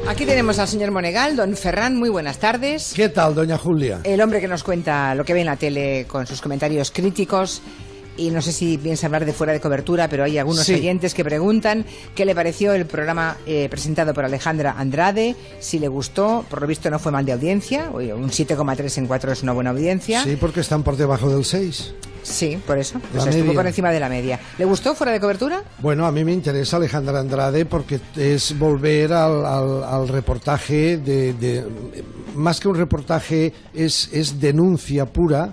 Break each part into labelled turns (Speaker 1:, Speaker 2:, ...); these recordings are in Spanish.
Speaker 1: Aquí tenemos al señor Monegal, don Ferran, muy buenas tardes.
Speaker 2: ¿Qué tal, doña Julia?
Speaker 1: El hombre que nos cuenta lo que ve en la tele con sus comentarios críticos. Y no sé si piensa hablar de Fuera de Cobertura, pero hay algunos oyentes que preguntan qué le pareció el programa presentado por Alejandra Andrade, si le gustó. Por lo visto no fue mal de audiencia, un 7,3 en 4 es una buena audiencia.
Speaker 2: Sí, porque están por debajo del 6.
Speaker 1: Sí, por eso. Pues estuvo por encima de la media. ¿Le gustó Fuera de Cobertura?
Speaker 2: Bueno, a mí me interesa Alejandra Andrade porque es volver al reportaje más que un reportaje, es denuncia pura.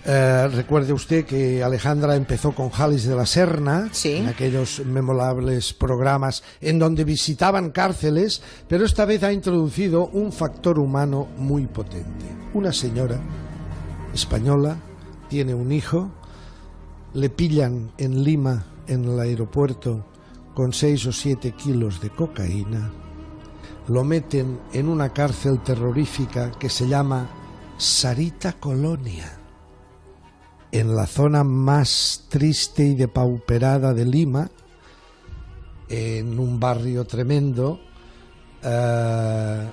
Speaker 2: Recuerde usted que Alejandra empezó con Jalis de la Serna, en aquellos memorables programas en donde visitaban cárceles, pero esta vez ha introducido un factor humano muy potente. Una señora española tiene un hijo, le pillan en Lima, en el aeropuerto, con 6 o 7 kilos de cocaína, lo meten en una cárcel terrorífica que se llama Sarita Colonia, en la zona más triste y depauperada de Lima, en un barrio tremendo. Le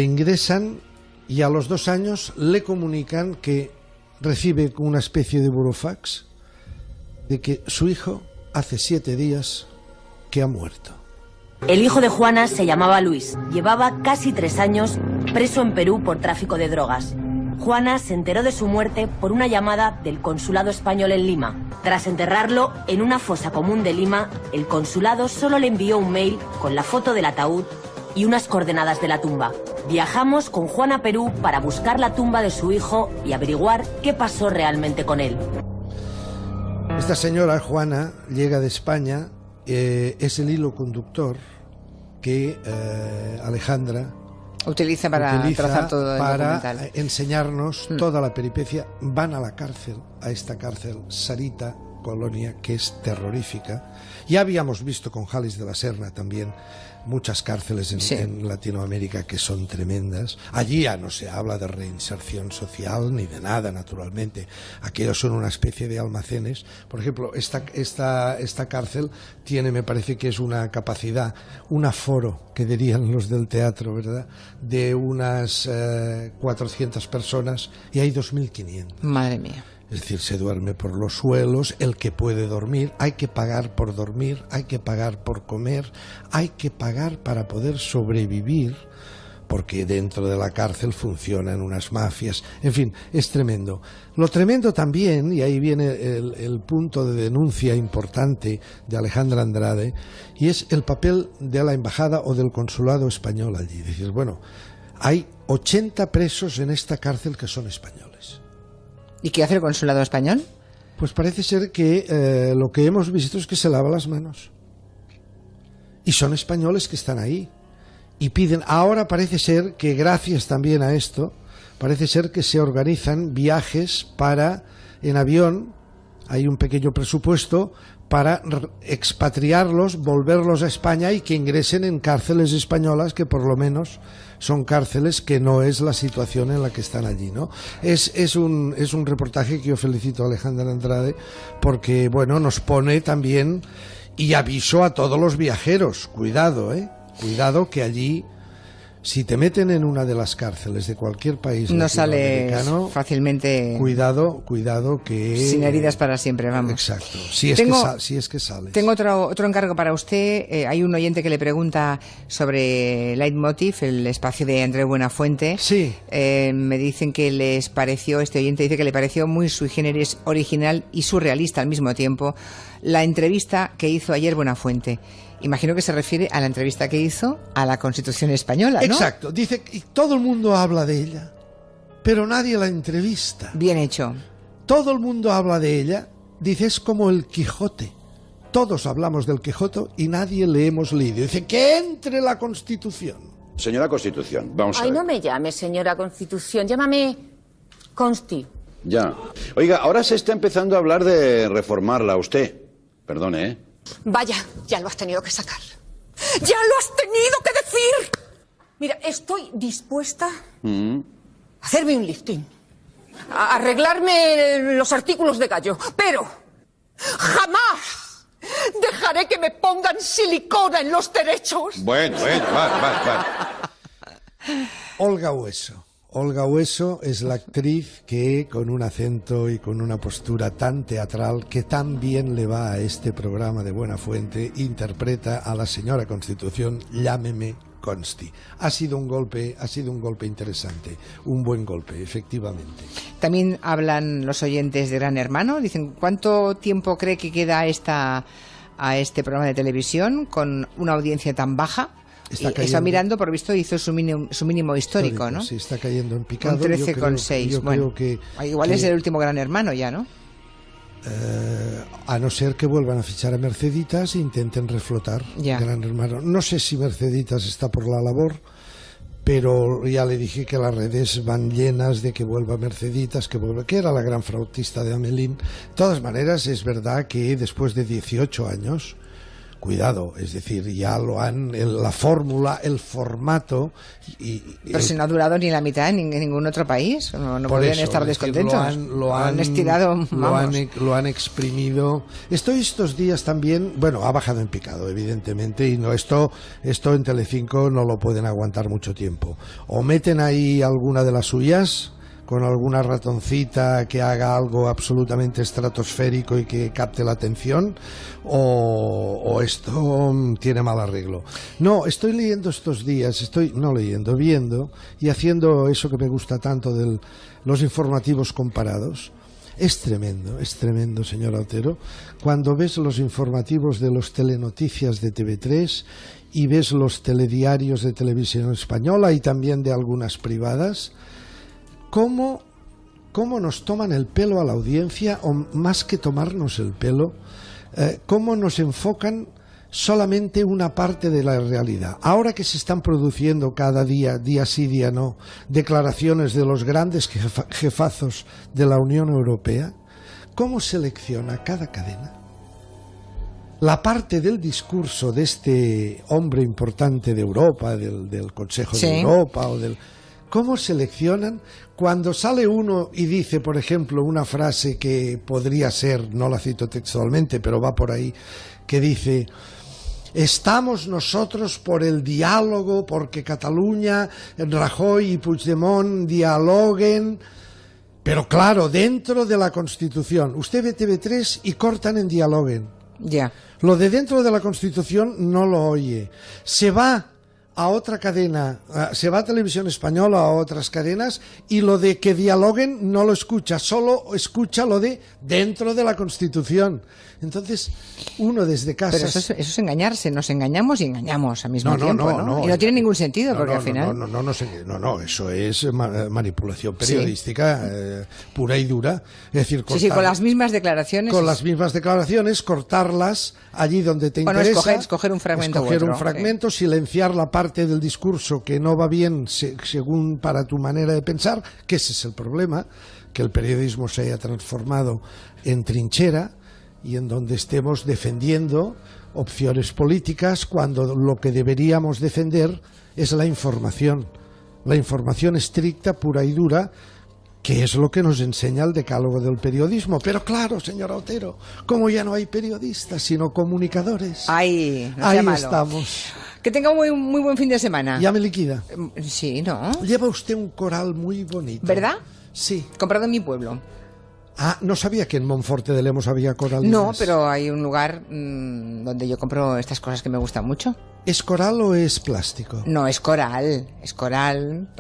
Speaker 2: ingresan y a los 2 años le comunican que recibe una especie de burofax de que su hijo hace 7 días que ha muerto.
Speaker 3: El hijo de Juana se llamaba Luis. Llevaba casi 3 años preso en Perú por tráfico de drogas. Juana se enteró de su muerte por una llamada del consulado español en Lima. Tras enterrarlo en una fosa común de Lima, el consulado solo le envió un mail con la foto del ataúd y unas coordenadas de la tumba. Viajamos con Juana a Perú para buscar la tumba de su hijo y averiguar qué pasó realmente con él.
Speaker 2: Esta señora, Juana, llega de España, es el hilo conductor que Alejandra
Speaker 1: utiliza para trazar todo el documental,
Speaker 2: para enseñarnos toda la peripecia. Van a la cárcel, a esta cárcel Sarita Colonia, que es terrorífica. Ya habíamos visto con Jalis de la Serna también muchas cárceles en Latinoamérica que son tremendas. Allí ya no se habla de reinserción social ni de nada, naturalmente. Aquellos son una especie de almacenes. Por ejemplo, esta cárcel tiene, me parece que es una capacidad, un aforo, que dirían los del teatro, ¿verdad?, de unas 400 personas, y hay 2.500.
Speaker 1: Madre mía.
Speaker 2: Es decir, se duerme por los suelos, el que puede dormir, hay que pagar por dormir, hay que pagar por comer, hay que pagar para poder sobrevivir, porque dentro de la cárcel funcionan unas mafias. En fin, es tremendo. Lo tremendo también, y ahí viene el punto de denuncia importante de Alejandra Andrade, y es el papel de la embajada o del consulado español allí. Dices, bueno, hay 80 presos en esta cárcel que son españoles.
Speaker 1: ¿Y qué hace el consulado español?
Speaker 2: Pues parece ser que lo que hemos visto es que se lava las manos. Y son españoles que están ahí. Y piden, ahora parece ser que gracias también a esto, parece ser que se organizan viajes en avión, hay un pequeño presupuesto para expatriarlos, volverlos a España y que ingresen en cárceles españolas, que por lo menos son cárceles que no es la situación en la que están allí, ¿no? Es un reportaje que yo felicito a Alejandra Andrade porque, bueno, nos pone también, y aviso a todos los viajeros, cuidado, cuidado, que allí, si te meten en una de las cárceles de cualquier país
Speaker 1: no sale fácilmente.
Speaker 2: Cuidado que
Speaker 1: sin heridas para siempre, vamos.
Speaker 2: Exacto. Si es que sales.
Speaker 1: Tengo otro encargo para usted. Hay un oyente que le pregunta sobre Leitmotiv, el espacio de Andreu Buenafuente.
Speaker 2: Sí.
Speaker 1: Me dicen que les pareció, este oyente dice que le pareció muy sui generis, original y surrealista al mismo tiempo la entrevista que hizo ayer Buenafuente. Imagino que se refiere a la entrevista que hizo a la Constitución española, ¿no?
Speaker 2: Exacto. Dice que todo el mundo habla de ella, pero nadie la entrevista.
Speaker 1: Bien hecho.
Speaker 2: Todo el mundo habla de ella. Dice, es como el Quijote. Todos hablamos del Quijote y nadie le hemos leído. Dice, que entre la Constitución.
Speaker 4: Señora Constitución, vamos a ver.
Speaker 3: Ay, no me llame señora Constitución, llámame Consti.
Speaker 4: Ya. Oiga, ahora se está empezando a hablar de reformarla usted. Perdone, ¿eh?
Speaker 5: Vaya, ya lo has tenido que sacar. ¡Ya lo has tenido que decir! Mira, estoy dispuesta a hacerme un lifting, a arreglarme los artículos de gallo, pero jamás Dejaré que me pongan silicona en los derechos.
Speaker 4: Bueno, vale.
Speaker 2: Olga Hueso. Olga Hueso es la actriz que, con un acento y con una postura tan teatral que tan bien le va a este programa de Buena Fuente, interpreta a la señora Constitución, llámeme Consti. Ha sido un golpe interesante, un buen golpe, efectivamente.
Speaker 1: También hablan los oyentes de Gran Hermano, dicen, ¿cuánto tiempo cree que queda a este programa de televisión con una audiencia tan baja? Está mirando, por visto, hizo su mínimo histórico, ¿no?
Speaker 2: Sí, está cayendo en picado.
Speaker 1: Con 13,6. Bueno, igual es el último Gran Hermano ya, ¿no?
Speaker 2: A no ser que vuelvan a fichar a Merceditas e intenten reflotar Gran Hermano. No sé si Merceditas está por la labor, pero ya le dije que las redes van llenas de que vuelva Merceditas, que era la gran flautista de Amelín. De todas maneras, es verdad que después de 18 años... Cuidado, es decir, ya lo han, la fórmula, el formato...
Speaker 1: Pero si no ha durado ni la mitad en ningún otro país, no podrían estar descontentos.
Speaker 2: Lo han estirado, lo han exprimido. Estos días también, bueno, ha bajado en picado, evidentemente, y esto en Telecinco no lo pueden aguantar mucho tiempo. O meten ahí alguna de las suyas, con alguna ratoncita que haga algo absolutamente estratosférico y que capte la atención, o esto tiene mal arreglo. No, estoy leyendo estos días, viendo y haciendo eso que me gusta tanto de los informativos comparados. Es tremendo, señor Otero, cuando ves los informativos de los telenoticias de TV3 y ves los telediarios de Televisión Española y también de algunas privadas. ¿Cómo nos toman el pelo a la audiencia, o más que tomarnos el pelo, cómo nos enfocan solamente una parte de la realidad? Ahora que se están produciendo cada día sí, día no, declaraciones de los grandes jefazos de la Unión Europea, ¿cómo selecciona cada cadena la parte del discurso de este hombre importante de Europa, del Consejo de Europa o del... ¿Cómo seleccionan cuando sale uno y dice, por ejemplo, una frase que podría ser, no la cito textualmente, pero va por ahí, que dice: estamos nosotros por el diálogo, porque Cataluña, Rajoy y Puigdemont dialoguen, pero claro, dentro de la Constitución. Usted ve TV3 y cortan en dialoguen.
Speaker 1: Ya.
Speaker 2: Lo de dentro de la Constitución no lo oye. Se va a otra cadena, se va a Televisión Española, a otras cadenas, y lo de que dialoguen no lo escucha, solo escucha lo de dentro de la Constitución. Entonces, uno desde casa...
Speaker 1: Pero eso es engañarse, nos engañamos y engañamos al mismo tiempo, ¿no? Y no tiene ningún sentido, porque al final...
Speaker 2: No, eso es manipulación periodística pura y dura. Es decir,
Speaker 1: sí, con las mismas declaraciones.
Speaker 2: Con las mismas declaraciones, cortarlas allí donde te interesa.
Speaker 1: Escoger un fragmento.
Speaker 2: Silenciar la parte del discurso que no va bien según para tu manera de pensar, que ese es el problema, que el periodismo se haya transformado en trinchera y en donde estemos defendiendo opciones políticas cuando lo que deberíamos defender es la información estricta, pura y dura, que es lo que nos enseña el decálogo del periodismo. Pero claro, señora Otero, como ya no hay periodistas, sino comunicadores,
Speaker 1: ahí
Speaker 2: estamos.
Speaker 1: Que tenga un muy buen fin de semana.
Speaker 2: ¿Ya me liquida?
Speaker 1: Sí, ¿no?
Speaker 2: Lleva usted un coral muy bonito.
Speaker 1: ¿Verdad?
Speaker 2: Sí.
Speaker 1: Comprado en mi pueblo.
Speaker 2: Ah, no sabía que en Monforte de Lemos había coral.
Speaker 1: No, pero hay un lugar donde yo compro estas cosas que me gustan mucho.
Speaker 2: ¿Es coral o es plástico?
Speaker 1: No, es coral,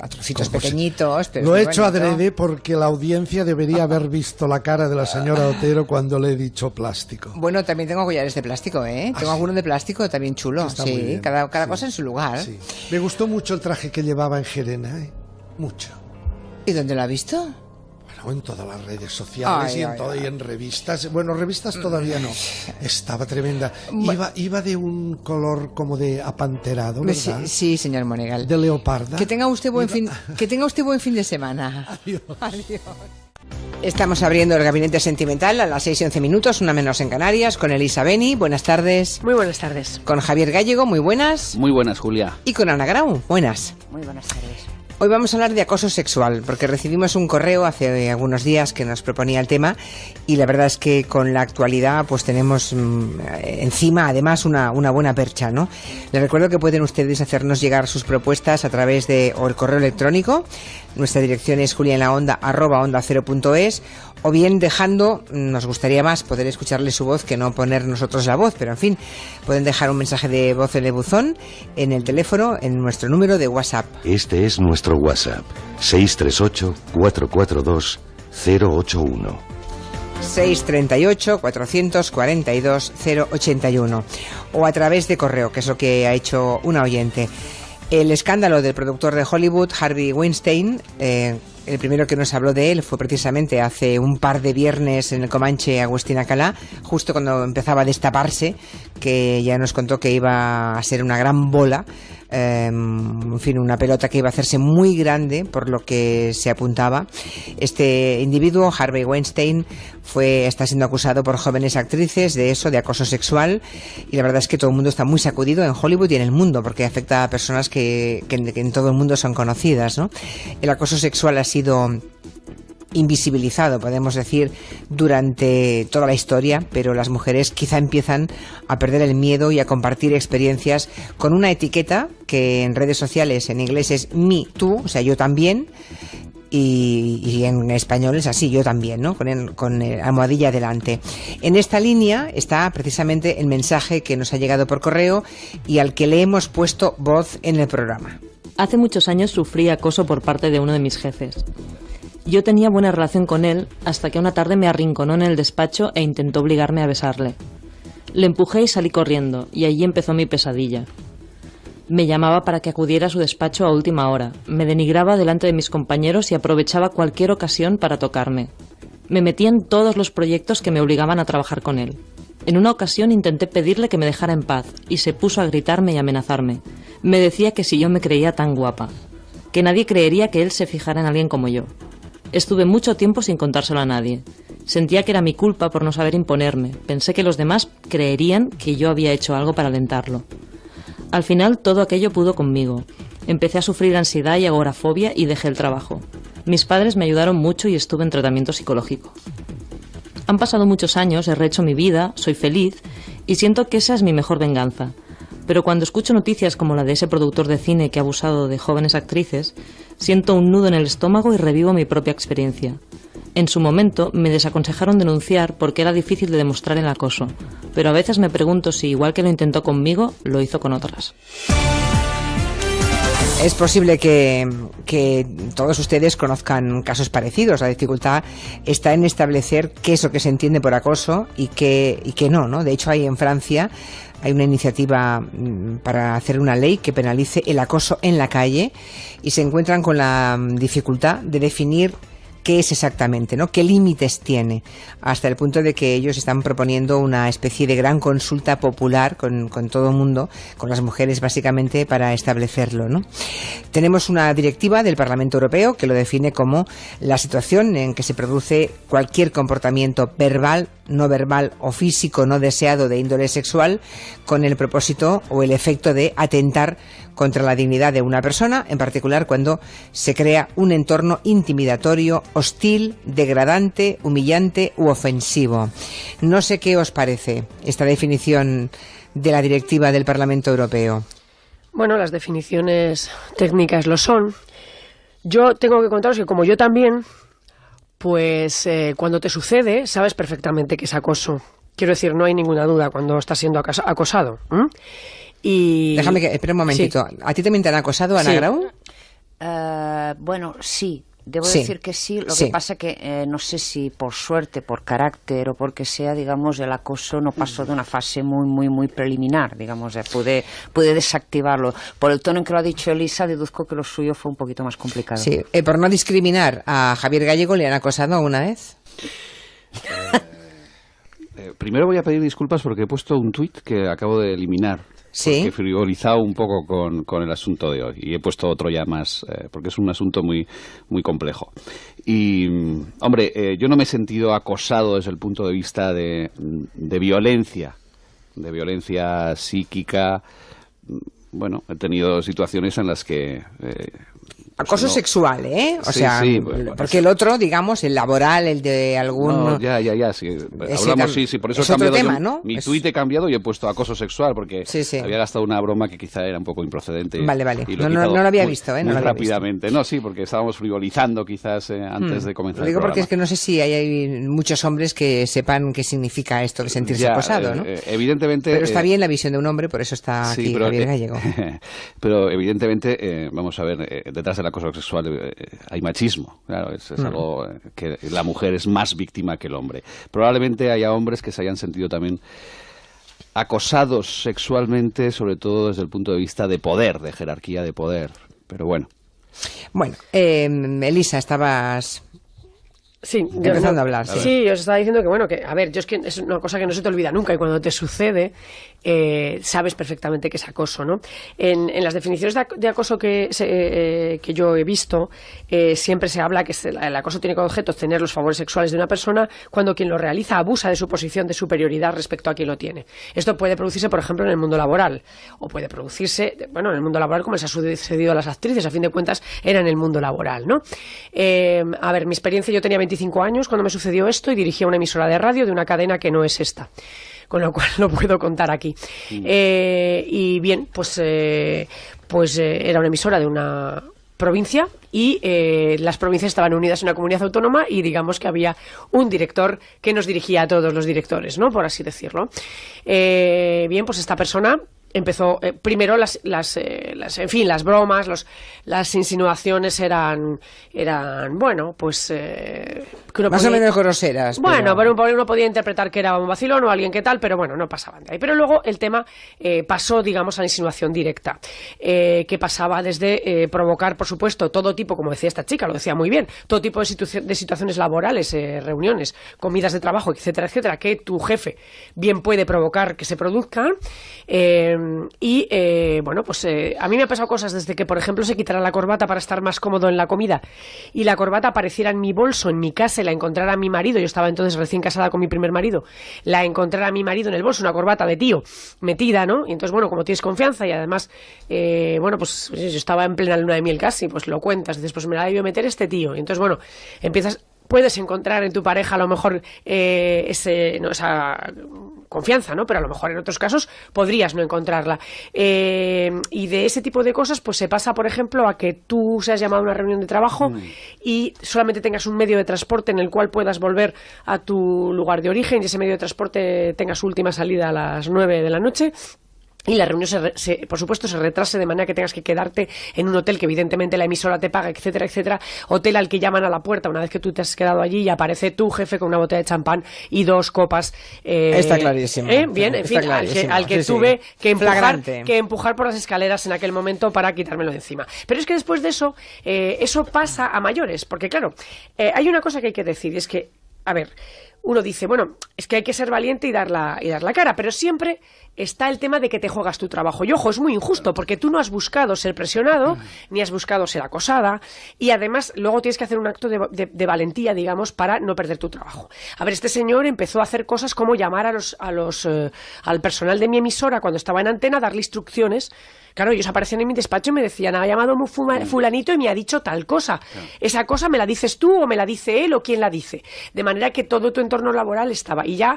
Speaker 1: a trocitos pequeñitos. Pero
Speaker 2: lo he hecho adrede porque la audiencia debería haber visto la cara de la señora Otero cuando le he dicho plástico.
Speaker 1: Bueno, también tengo collares de plástico, ¿eh? Tengo alguno de plástico también chulo. Sí, cada cosa en su lugar. Sí.
Speaker 2: Me gustó mucho el traje que llevaba en Gerena, ¿eh? Mucho.
Speaker 1: ¿Y dónde lo ha visto?
Speaker 2: En todas las redes sociales y en revistas. Bueno, revistas todavía no. Estaba tremenda. Iba de un color como de apanterado, ¿verdad?
Speaker 1: Sí, señor Monegal.
Speaker 2: De leoparda.
Speaker 1: Que tenga usted buen fin de semana.
Speaker 2: Adiós.
Speaker 1: Estamos abriendo el Gabinete Sentimental a las 6:11, una menos en Canarias, con Elisa Beni. Buenas tardes.
Speaker 6: Muy buenas tardes.
Speaker 1: Con Javier Gallego, muy buenas.
Speaker 7: Muy buenas, Julia.
Speaker 1: Y con Ana Grau, buenas.
Speaker 6: Muy buenas tardes.
Speaker 1: Hoy vamos a hablar de acoso sexual, porque recibimos un correo hace algunos días que nos proponía el tema y la verdad es que con la actualidad pues tenemos encima además una buena percha, ¿no? Les recuerdo que pueden ustedes hacernos llegar sus propuestas a través de o el correo electrónico. Nuestra dirección es julianlaonda@onda0.es, o bien dejando, nos gustaría más poder escucharle su voz que no poner nosotros la voz, pero en fin, pueden dejar un mensaje de voz en el buzón, en el teléfono, en nuestro número de WhatsApp.
Speaker 6: Este es nuestro WhatsApp, 638-442-081.
Speaker 1: 638-442-081. O a través de correo, que es lo que ha hecho una oyente. El escándalo del productor de Hollywood, Harvey Weinstein, el primero que nos habló de él fue precisamente hace un par de viernes en el Comanche Agustín Alcalá, justo cuando empezaba a destaparse, que ya nos contó que iba a ser una gran bola, en fin, una pelota que iba a hacerse muy grande por lo que se apuntaba. Este individuo, Harvey Weinstein, está siendo acusado por jóvenes actrices de eso, de acoso sexual, y la verdad es que todo el mundo está muy sacudido en Hollywood y en el mundo, porque afecta a personas que en todo el mundo son conocidas, ¿no? El acoso sexual ha sido invisibilizado, podemos decir, durante toda la historia, pero las mujeres quizá empiezan a perder el miedo y a compartir experiencias con una etiqueta que en redes sociales en inglés es me too, o sea, yo también, y en español es así, yo también, ¿no? Con almohadilla delante. En esta línea está precisamente el mensaje que nos ha llegado por correo y al que le hemos puesto voz en el programa.
Speaker 7: Hace muchos años sufrí acoso por parte de uno de mis jefes. Yo tenía buena relación con él hasta que una tarde me arrinconó en el despacho e intentó obligarme a besarle. Le empujé y salí corriendo, y allí empezó mi pesadilla. Me llamaba para que acudiera a su despacho a última hora, me denigraba delante de mis compañeros y aprovechaba cualquier ocasión para tocarme. Me metí en todos los proyectos que me obligaban a trabajar con él. En una ocasión intenté pedirle que me dejara en paz, y se puso a gritarme y amenazarme. Me decía que si yo me creía tan guapa, que nadie creería que él se fijara en alguien como yo. Estuve mucho tiempo sin contárselo a nadie. Sentía que era mi culpa por no saber imponerme. Pensé que los demás creerían que yo había hecho algo para alentarlo. Al final todo aquello pudo conmigo. Empecé a sufrir ansiedad y agorafobia y dejé el trabajo. Mis padres me ayudaron mucho y estuve en tratamiento psicológico. Han pasado muchos años, he rehecho mi vida, soy feliz y siento que esa es mi mejor venganza. Pero cuando escucho noticias como la de ese productor de cine que ha abusado de jóvenes actrices, siento un nudo en el estómago y revivo mi propia experiencia. En su momento me desaconsejaron denunciar porque era difícil de demostrar el acoso, pero a veces me pregunto si, igual que lo intentó conmigo, lo hizo con otras.
Speaker 1: Es posible que todos ustedes conozcan casos parecidos. La dificultad está en establecer qué es lo que se entiende por acoso y qué no. De hecho, en Francia hay una iniciativa para hacer una ley que penalice el acoso en la calle y se encuentran con la dificultad de definir qué es exactamente, ¿no? Qué límites tiene, hasta el punto de que ellos están proponiendo una especie de gran consulta popular con todo el mundo, con las mujeres básicamente, para establecerlo, ¿no? Tenemos una directiva del Parlamento Europeo que lo define como la situación en que se produce cualquier comportamiento verbal, no verbal o físico no deseado de índole sexual con el propósito o el efecto de atentar contra la dignidad de una persona, en particular cuando se crea un entorno intimidatorio, hostil, degradante, humillante u ofensivo. No sé qué os parece esta definición de la directiva del Parlamento Europeo.
Speaker 8: Bueno, las definiciones técnicas lo son. Yo tengo que contaros que como yo también, pues cuando te sucede, sabes perfectamente que es acoso. Quiero decir, no hay ninguna duda cuando estás siendo acosado. Y...
Speaker 1: Déjame que... Espera un momentito. Sí. ¿A ti también te han acosado, Ana Grau?
Speaker 9: Bueno, sí. Debo decir que sí. Lo que pasa que no sé si por suerte, por carácter o porque sea, digamos, el acoso no pasó de una fase muy preliminar, digamos. Pude desactivarlo. Por el tono en que lo ha dicho Elisa, deduzco que lo suyo fue un poquito más complicado.
Speaker 1: Sí. Por no discriminar, ¿a Javier Gallego le han acosado alguna vez?
Speaker 10: Primero voy a pedir disculpas porque he puesto un tuit que acabo de eliminar.
Speaker 1: ¿Sí?
Speaker 10: Porque he frivolizado un poco con el asunto de hoy y he puesto otro ya más, porque es un asunto muy complejo. Y, hombre, yo no me he sentido acosado desde el punto de vista de violencia psíquica. Bueno, he tenido situaciones en las que
Speaker 1: Acoso sexual, ¿eh? O sea, porque el otro, digamos, el laboral, el de algún...
Speaker 10: No, ya, sí. Hablamos, sí, por eso he cambiado tema, ¿no? Mi tuit he cambiado y he puesto acoso sexual, porque había gastado una broma que quizá era un poco improcedente.
Speaker 1: Vale. No lo había visto, ¿eh?
Speaker 10: Muy rápidamente. No, sí, porque estábamos frivolizando quizás antes de comenzar el programa.
Speaker 1: Porque es que no sé si hay muchos hombres que sepan qué significa esto de sentirse acosado, ¿no?
Speaker 10: Evidentemente...
Speaker 1: Pero está bien la visión de un hombre, por eso está aquí Javier Gallego.
Speaker 10: Pero evidentemente, vamos a ver, detrás del acoso sexual hay machismo, claro, es algo que la mujer es más víctima que el hombre. Probablemente haya hombres que se hayan sentido también acosados sexualmente, sobre todo desde el punto de vista de poder, de jerarquía de poder, pero bueno.
Speaker 1: Bueno, Elisa, estabas...
Speaker 8: Sí,
Speaker 1: empezando a hablar.
Speaker 8: Sí, os estaba diciendo que, bueno, que, a ver, yo es que es una cosa que no se te olvida nunca y cuando te sucede, sabes perfectamente que es acoso, ¿no? En las definiciones de acoso que yo he visto, siempre se habla que el acoso tiene como objeto obtener los favores sexuales de una persona cuando quien lo realiza abusa de su posición de superioridad respecto a quien lo tiene. Esto puede producirse, por ejemplo, en el mundo laboral, o puede producirse, bueno, en el mundo laboral como les ha sucedido a las actrices, a fin de cuentas, era en el mundo laboral, ¿no? A ver, mi experiencia, yo tenía 25 años cuando me sucedió esto y dirigía una emisora de radio de una cadena que no es esta, con lo cual lo puedo contar aquí. Y bien, pues era una emisora de una provincia y las provincias estaban unidas en una comunidad autónoma y digamos que había un director que nos dirigía a todos los directores, ¿no? Por así decirlo. Bien, pues esta persona empezó primero las bromas, las insinuaciones eran bueno, pues que
Speaker 1: más o menos groseras.
Speaker 8: Bueno, pero uno podía interpretar que era un vacilón o alguien que tal, pero bueno, no pasaban de ahí. Pero luego el tema pasó, digamos, a la insinuación directa, que pasaba desde provocar, por supuesto, todo tipo, como decía esta chica, lo decía muy bien, todo tipo de situaciones laborales, reuniones, comidas de trabajo, etcétera, etcétera, que tu jefe bien puede provocar que se produzcan. Bueno, pues a mí me han pasado cosas desde que, por ejemplo, se quitara la corbata para estar más cómodo en la comida y la corbata apareciera en mi bolso, en mi casa, y la encontrara mi marido. Yo estaba entonces recién casada con mi primer marido. La encontrara mi marido en el bolso, una corbata de tío metida, ¿no? Y entonces, bueno, como tienes confianza y además, bueno, pues yo estaba en plena luna de miel casi, pues lo cuentas, dices, pues me la debió meter este tío. Y entonces, bueno, puedes encontrar en tu pareja a lo mejor esa confianza, ¿no? Pero a lo mejor en otros casos podrías no encontrarla. Y de ese tipo de cosas, pues se pasa, por ejemplo, a que tú seas llamado a una reunión de trabajo y solamente tengas un medio de transporte en el cual puedas volver a tu lugar de origen y ese medio de transporte tenga su última salida a las 9 de la noche. Y la reunión, por supuesto, se retrase de manera que tengas que quedarte en un hotel que evidentemente la emisora te paga, etcétera, etcétera. Hotel al que llaman a la puerta una vez que tú te has quedado allí y aparece tu jefe con una botella de champán y 2 copas.
Speaker 1: Está clarísimo.
Speaker 8: Bien, en fin, al que tuve que empujar por las escaleras en aquel momento para quitármelo de encima. Pero es que después de eso, eso pasa a mayores. Porque claro, hay una cosa que hay que decir, y es que, a ver, uno dice, bueno, es que hay que ser valiente y dar la cara, pero siempre está el tema de que te juegas tu trabajo. Y ojo, es muy injusto, porque tú no has buscado ser presionado, ni has buscado ser acosada, y además luego tienes que hacer un acto de valentía, digamos, para no perder tu trabajo. A ver, este señor empezó a hacer cosas como llamar al personal de mi emisora cuando estaba en antena, darle instrucciones. Claro, ellos aparecían en mi despacho y me decían, ha llamado fulanito y me ha dicho tal cosa. Esa cosa me la dices tú o me la dice él o quién la dice. De manera que todo tu entorno laboral estaba. Y ya,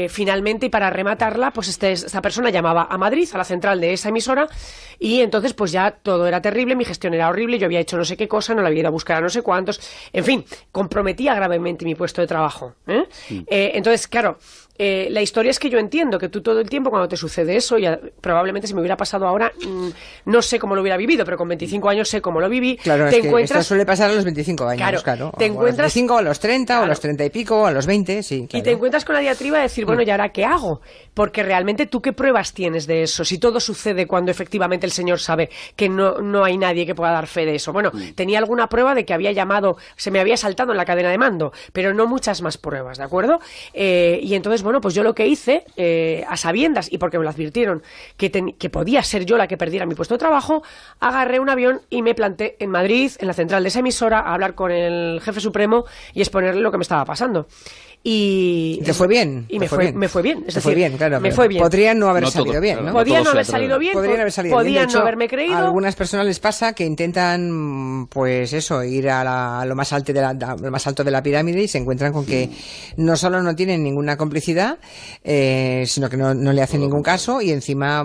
Speaker 8: finalmente, y para rematarla, pues esta persona llamaba a Madrid, a la central de esa emisora, y entonces pues ya todo era terrible, mi gestión era horrible, yo había hecho no sé qué cosa, no la había ido a buscar a no sé cuántos. En fin, comprometía gravemente mi puesto de trabajo. Entonces, claro, la historia es que yo entiendo que tú todo el tiempo cuando te sucede eso, y probablemente si me hubiera pasado ahora, no sé cómo lo hubiera vivido, pero con 25 años sé cómo lo viví.
Speaker 1: Claro, esto suele pasar a los 25 años, claro.
Speaker 8: Te encuentras,
Speaker 1: a los 25, a los 30, o a los 30 y pico, o a los 20, sí. Claro.
Speaker 8: Y te encuentras con la diatriba de decir, bueno, ¿y ahora qué hago? Porque realmente tú qué pruebas tienes de eso, si todo sucede cuando efectivamente el señor sabe que no hay nadie que pueda dar fe de eso. Bueno, tenía alguna prueba de que había llamado, se me había saltado en la cadena de mando, pero no muchas más pruebas, ¿de acuerdo? Y entonces, bueno, pues yo lo que hice, a sabiendas, y porque me lo advirtieron, que podía ser yo la que perdiera mi puesto de trabajo, agarré un avión y me planté en Madrid, en la central de esa emisora, a hablar con el jefe supremo y exponerle lo que me estaba pasando. Y
Speaker 1: ¿te fue bien?
Speaker 8: Y me fue bien. Es decir,
Speaker 1: claro,
Speaker 8: me fue bien.
Speaker 1: Podrían no haber salido bien, ¿no?
Speaker 8: Podían no haber salido bien. Podían no haberme creído.
Speaker 1: A algunas personas les pasa que intentan, pues eso, ir a lo más alto de la pirámide y se encuentran con que no solo no tienen ninguna complicidad, sino que no le hacen ningún caso y encima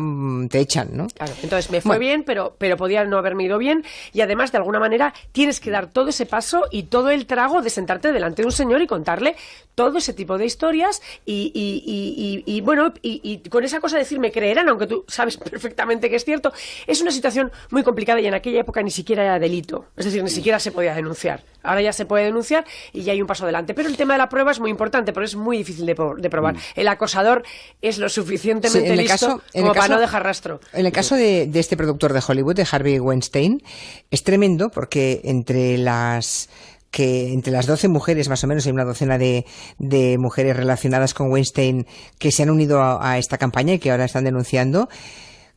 Speaker 1: te echan, ¿no?
Speaker 8: Claro, entonces me fue bien, pero podían no haberme ido bien, y además, de alguna manera, tienes que dar todo ese paso y todo el trago de sentarte delante de un señor y contarle todo ese tipo de historias y bueno, y con esa cosa de decir me creerán, aunque tú sabes perfectamente que es cierto. Es una situación muy complicada y en aquella época ni siquiera era delito, es decir, ni siquiera se podía denunciar. Ahora ya se puede denunciar y ya hay un paso adelante, pero el tema de la prueba es muy importante porque es muy difícil de probar. El acosador es lo suficientemente listo como para no dejar rastro.
Speaker 1: En el caso de este productor de Hollywood, de Harvey Weinstein, es tremendo porque entre las 12 mujeres, más o menos, hay una docena de mujeres relacionadas con Weinstein que se han unido a esta campaña y que ahora están denunciando.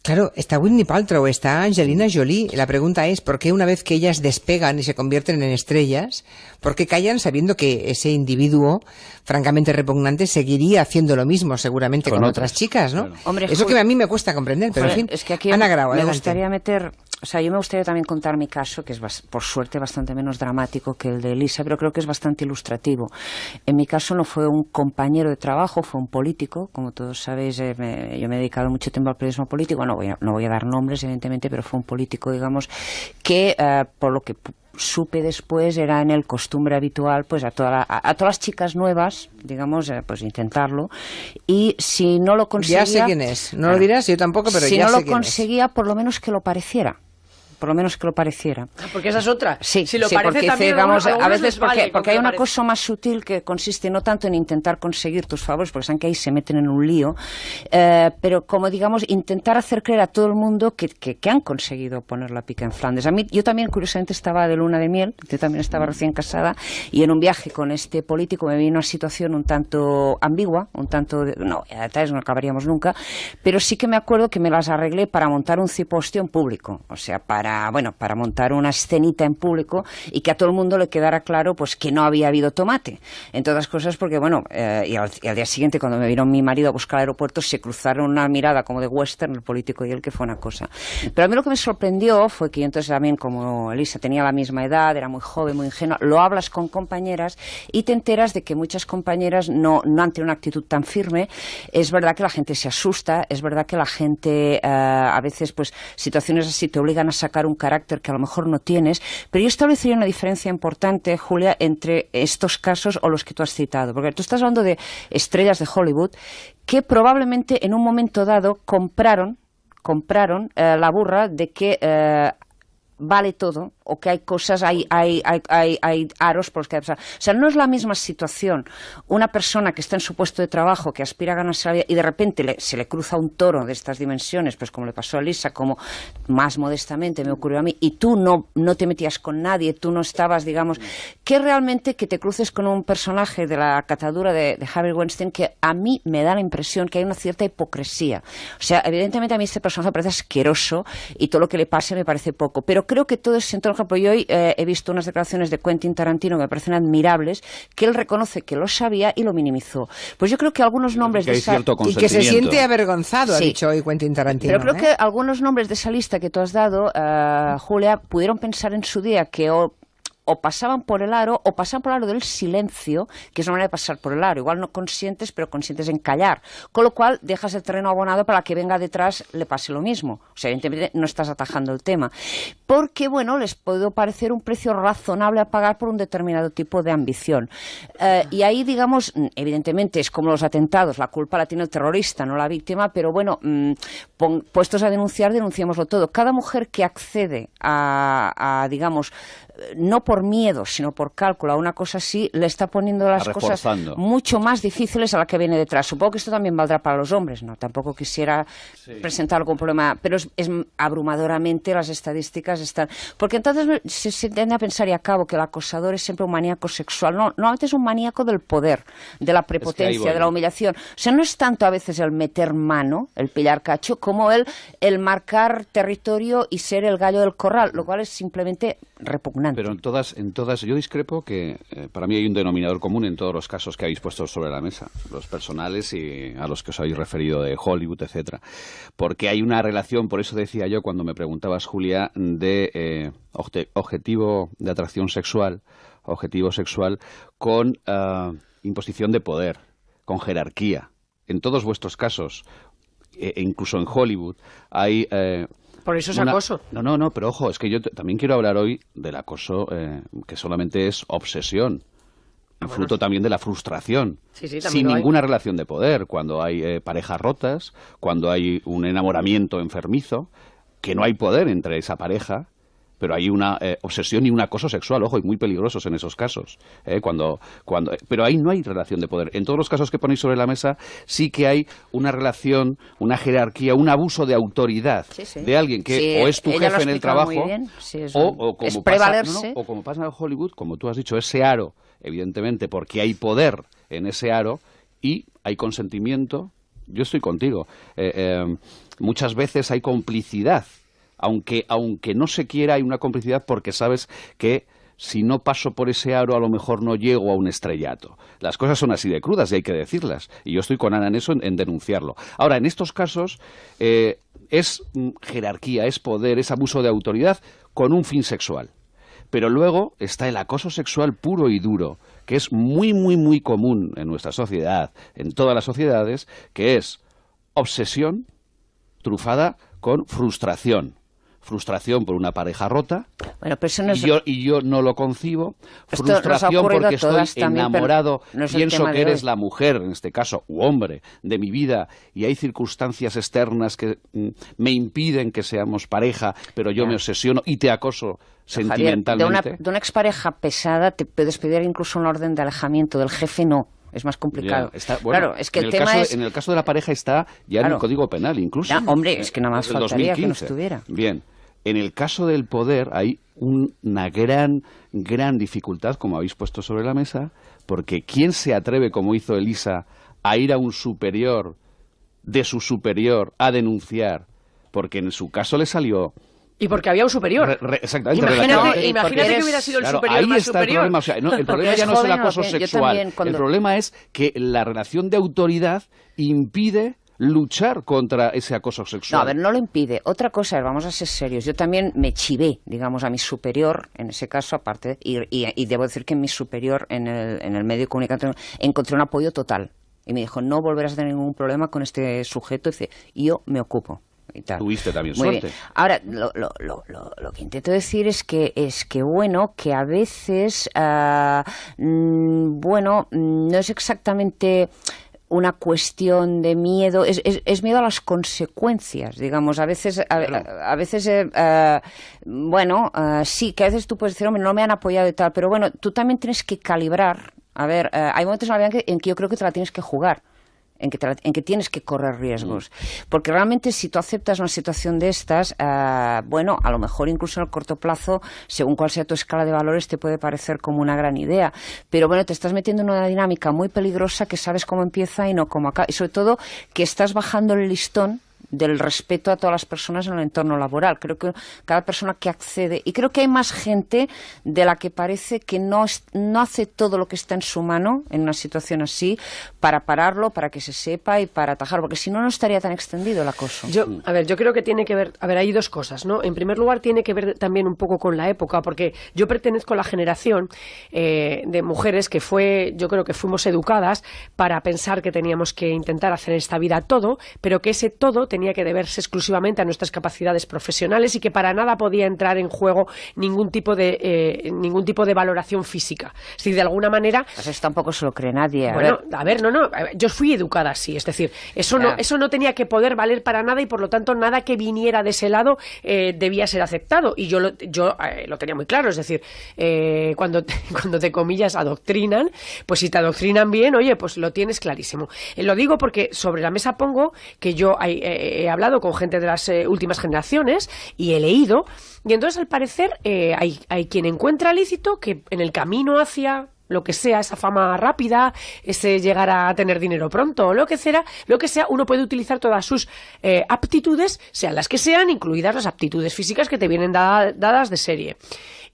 Speaker 1: Claro, está Whitney Paltrow, está Angelina Jolie. La pregunta es, ¿por qué una vez que ellas despegan y se convierten en estrellas, por qué callan sabiendo que ese individuo, francamente repugnante, seguiría haciendo lo mismo seguramente con otras chicas, ¿no?
Speaker 9: Claro. Hombre,
Speaker 1: eso que a mí me cuesta comprender, pero en fin,
Speaker 9: es que aquí
Speaker 1: Ana Grau,
Speaker 9: me gustaría meter... O sea, yo me gustaría también contar mi caso, que es por suerte bastante menos dramático que el de Elisa, pero creo que es bastante ilustrativo. En mi caso no fue un compañero de trabajo, fue un político. Como todos sabéis, yo me he dedicado mucho tiempo al periodismo político. No voy a dar nombres, evidentemente, pero fue un político, digamos, que por lo que supe después era en el costumbre habitual, pues a todas las chicas nuevas, digamos, pues intentarlo, y si no lo conseguía...
Speaker 1: Ya sé quién es, no lo dirás, yo tampoco, pero ya sé quién es.
Speaker 9: Si no lo conseguía, por lo menos que lo pareciera.
Speaker 8: Porque esa es otra.
Speaker 9: Sí,
Speaker 8: si lo parece
Speaker 9: porque
Speaker 8: también,
Speaker 9: digamos, a veces
Speaker 8: vale,
Speaker 9: porque hay una cosa más sutil que consiste no tanto en intentar conseguir tus favores, porque saben que ahí se meten en un lío, pero como digamos, intentar hacer creer a todo el mundo que han conseguido poner la pica en Flandes. Yo también, curiosamente, estaba de luna de miel, yo también estaba recién casada, y en un viaje con este político me vi una situación un tanto ambigua, no acabaríamos nunca, pero sí que me acuerdo que me las arreglé para montar un cipostio en público, o sea, para montar una escenita en público y que a todo el mundo le quedara claro pues que no había habido tomate. Entre otras cosas porque, bueno, y al día siguiente, cuando me vieron mi marido a buscar al aeropuerto, se cruzaron una mirada como de western, el político y él, que fue una cosa. Pero a mí lo que me sorprendió fue que yo entonces también, como Elisa, tenía la misma edad, era muy joven, muy ingenua, lo hablas con compañeras y te enteras de que muchas compañeras no han tenido una actitud tan firme. Es verdad que la gente se asusta, es verdad que la gente a veces, pues, situaciones así te obligan a sacar un carácter que a lo mejor no tienes, pero yo establecería una diferencia importante, Julia, entre estos casos o los que tú has citado, porque tú estás hablando de estrellas de Hollywood que probablemente en un momento dado compraron la burra de que vale todo, o que hay cosas, hay aros por los que hay que pasar. O sea, no es la misma situación una persona que está en su puesto de trabajo, que aspira a ganarse la vida, y de repente se le cruza un toro de estas dimensiones, pues como le pasó a Elisa, como más modestamente me ocurrió a mí, y tú no te metías con nadie, tú no estabas, digamos, que realmente que te cruces con un personaje de la catadura de Harvey Weinstein, que a mí me da la impresión que hay una cierta hipocresía. O sea, evidentemente a mí este personaje me parece asqueroso y todo lo que le pase me parece poco, pero creo que todo ese entorno, por ejemplo, yo hoy he visto unas declaraciones de Quentin Tarantino que me parecen admirables, que él reconoce que lo sabía y lo minimizó. Pues yo creo que algunos nombres de esa...
Speaker 1: Y que se siente avergonzado, sí, ha dicho hoy Quentin Tarantino.
Speaker 9: Pero creo que algunos nombres de esa lista que tú has dado, Julia, pudieron pensar en su día que o pasaban por el aro o pasaban por el aro del silencio, que es una manera de pasar por el aro, igual no conscientes, pero conscientes en callar, con lo cual dejas el terreno abonado para que venga detrás le pase lo mismo. O sea, evidentemente no estás atajando el tema, porque, bueno, les puede parecer un precio razonable a pagar por un determinado tipo de ambición. Y ahí, digamos, evidentemente es como los atentados, la culpa la tiene el terrorista, no la víctima, pero bueno, puestos a denunciar, denunciémoslo todo. Cada mujer que accede a digamos, no por miedo, sino por cálculo a una cosa así, le está poniendo las cosas mucho más difíciles a la que viene detrás. Supongo que esto también valdrá para los hombres, ¿no? Tampoco quisiera presentarlo como problema, pero es abrumadoramente las estadísticas están. Porque entonces se tiende a pensar y a cabo que el acosador es siempre un maníaco sexual. No, normalmente es un maníaco del poder, de la prepotencia, de la humillación. O sea, no es tanto a veces el meter mano, el pillar cacho, como el marcar territorio y ser el gallo del corral, lo cual es simplemente repugnante.
Speaker 10: Pero en todas yo discrepo que para mí hay un denominador común en todos los casos que habéis puesto sobre la mesa, los personales y a los que os habéis referido de Hollywood, etcétera, porque hay una relación, por eso decía yo cuando me preguntabas, Julia, de objetivo de atracción sexual, objetivo sexual con imposición de poder, con jerarquía. En todos vuestros casos, incluso en Hollywood, hay...
Speaker 8: por eso es acoso.
Speaker 10: No, pero ojo, es que yo también quiero hablar hoy del acoso que solamente es obsesión. Fruto también de la frustración, sin ninguna relación de poder, cuando hay parejas rotas, cuando hay un enamoramiento enfermizo, que no hay poder entre esa pareja, pero hay una obsesión y un acoso sexual, ojo, y muy peligrosos en esos casos, pero ahí no hay relación de poder. En todos los casos que ponéis sobre la mesa sí que hay una relación, una jerarquía, un abuso de autoridad de alguien que o es tu jefe en el trabajo, o como pasa en Hollywood, como tú has dicho, ese aro, evidentemente, porque hay poder en ese aro y hay consentimiento. Yo estoy contigo. Muchas veces hay complicidad, aunque no se quiera, hay una complicidad porque sabes que si no paso por ese aro a lo mejor no llego a un estrellato. Las cosas son así de crudas y hay que decirlas. Y yo estoy con Ana en eso, en denunciarlo. Ahora, en estos casos es jerarquía, es poder, es abuso de autoridad con un fin sexual. Pero luego está el acoso sexual puro y duro, que es muy, muy, muy común en nuestra sociedad, en todas las sociedades, que es obsesión trufada con frustración. Frustración por una pareja rota,
Speaker 9: bueno, pero eso no es...
Speaker 10: y yo no lo concibo. Frustración porque estoy enamorado, no pienso que eres la mujer, en este caso, u hombre, de mi vida, y hay circunstancias externas que me impiden que seamos pareja, pero yo me obsesiono y te acoso sentimentalmente.
Speaker 9: Javier, de una expareja pesada te puedes pedir incluso una orden de alejamiento, del jefe no. Es más complicado. Claro, es que el tema es...
Speaker 10: En el caso de la pareja está ya en el Código Penal, incluso.
Speaker 9: Hombre, es que nada más faltaría 2015. Que no estuviera.
Speaker 10: Bien. En el caso del poder hay una gran dificultad, como habéis puesto sobre la mesa, porque ¿quién se atreve, como hizo Elisa, a ir a un superior de su superior a denunciar? Porque en su caso le salió...
Speaker 8: Y porque había un superior.
Speaker 10: Exactamente.
Speaker 8: Imagínate que hubiera sido el superior
Speaker 10: ahí
Speaker 8: más
Speaker 10: está
Speaker 8: superior.
Speaker 10: El problema. O sea, el problema ya no es el acoso sexual. El problema es que la relación de autoridad impide luchar contra ese acoso sexual.
Speaker 9: No, a ver, no lo impide. Otra cosa es, vamos a ser serios, yo también me chivé, digamos, a mi superior, en ese caso, aparte, y debo decir que en mi superior, en el medio de comunicación, encontré un apoyo total. Y me dijo, no volverás a tener ningún problema con este sujeto. Y dice, yo me ocupo. Y tal.
Speaker 10: Tuviste también
Speaker 9: muy
Speaker 10: suerte.
Speaker 9: Bien. Ahora, lo que intento decir es que bueno, que a veces, bueno, no es exactamente una cuestión de miedo, es miedo a las consecuencias, digamos. A veces, bueno, sí, que a veces tú puedes decir, hombre, no me han apoyado y tal, pero bueno, tú también tienes que calibrar. A ver, hay momentos en la vida en que yo creo que te la tienes que jugar. En que tienes que correr riesgos. Porque realmente si tú aceptas una situación de estas, bueno, a lo mejor incluso en el corto plazo, según cuál sea tu escala de valores, te puede parecer como una gran idea. Pero bueno, te estás metiendo en una dinámica muy peligrosa que sabes cómo empieza y no cómo acaba. Y sobre todo que estás bajando el listón del respeto a todas las personas en el entorno laboral. Creo que cada persona que accede, y creo que hay más gente de la que parece que no hace todo lo que está en su mano en una situación así para pararlo, para que se sepa y para atajarlo, porque si no, no estaría tan extendido el acoso.
Speaker 8: Yo creo que tiene que ver, hay dos cosas, ¿no? En primer lugar, tiene que ver también un poco con la época, porque yo pertenezco a la generación de mujeres que yo creo que fuimos educadas para pensar que teníamos que intentar hacer en esta vida todo, pero que ese todo tenía que deberse exclusivamente a nuestras capacidades profesionales y que para nada podía entrar en juego ningún tipo de valoración física. Es decir, de alguna manera...
Speaker 9: Pues eso tampoco se lo cree nadie.
Speaker 8: Yo fui educada así, es decir, eso no tenía que poder valer para nada y por lo tanto nada que viniera de ese lado debía ser aceptado. Y yo lo tenía muy claro, es decir, cuando te comillas adoctrinan, pues si te adoctrinan bien, oye, pues lo tienes clarísimo. Lo digo porque sobre la mesa pongo que yo he hablado con gente de las últimas generaciones y he leído, y entonces al parecer hay quien encuentra lícito que en el camino hacia lo que sea, esa fama rápida, ese llegar a tener dinero pronto, o lo que sea, uno puede utilizar todas sus aptitudes, sean las que sean, incluidas las aptitudes físicas que te vienen dadas de serie.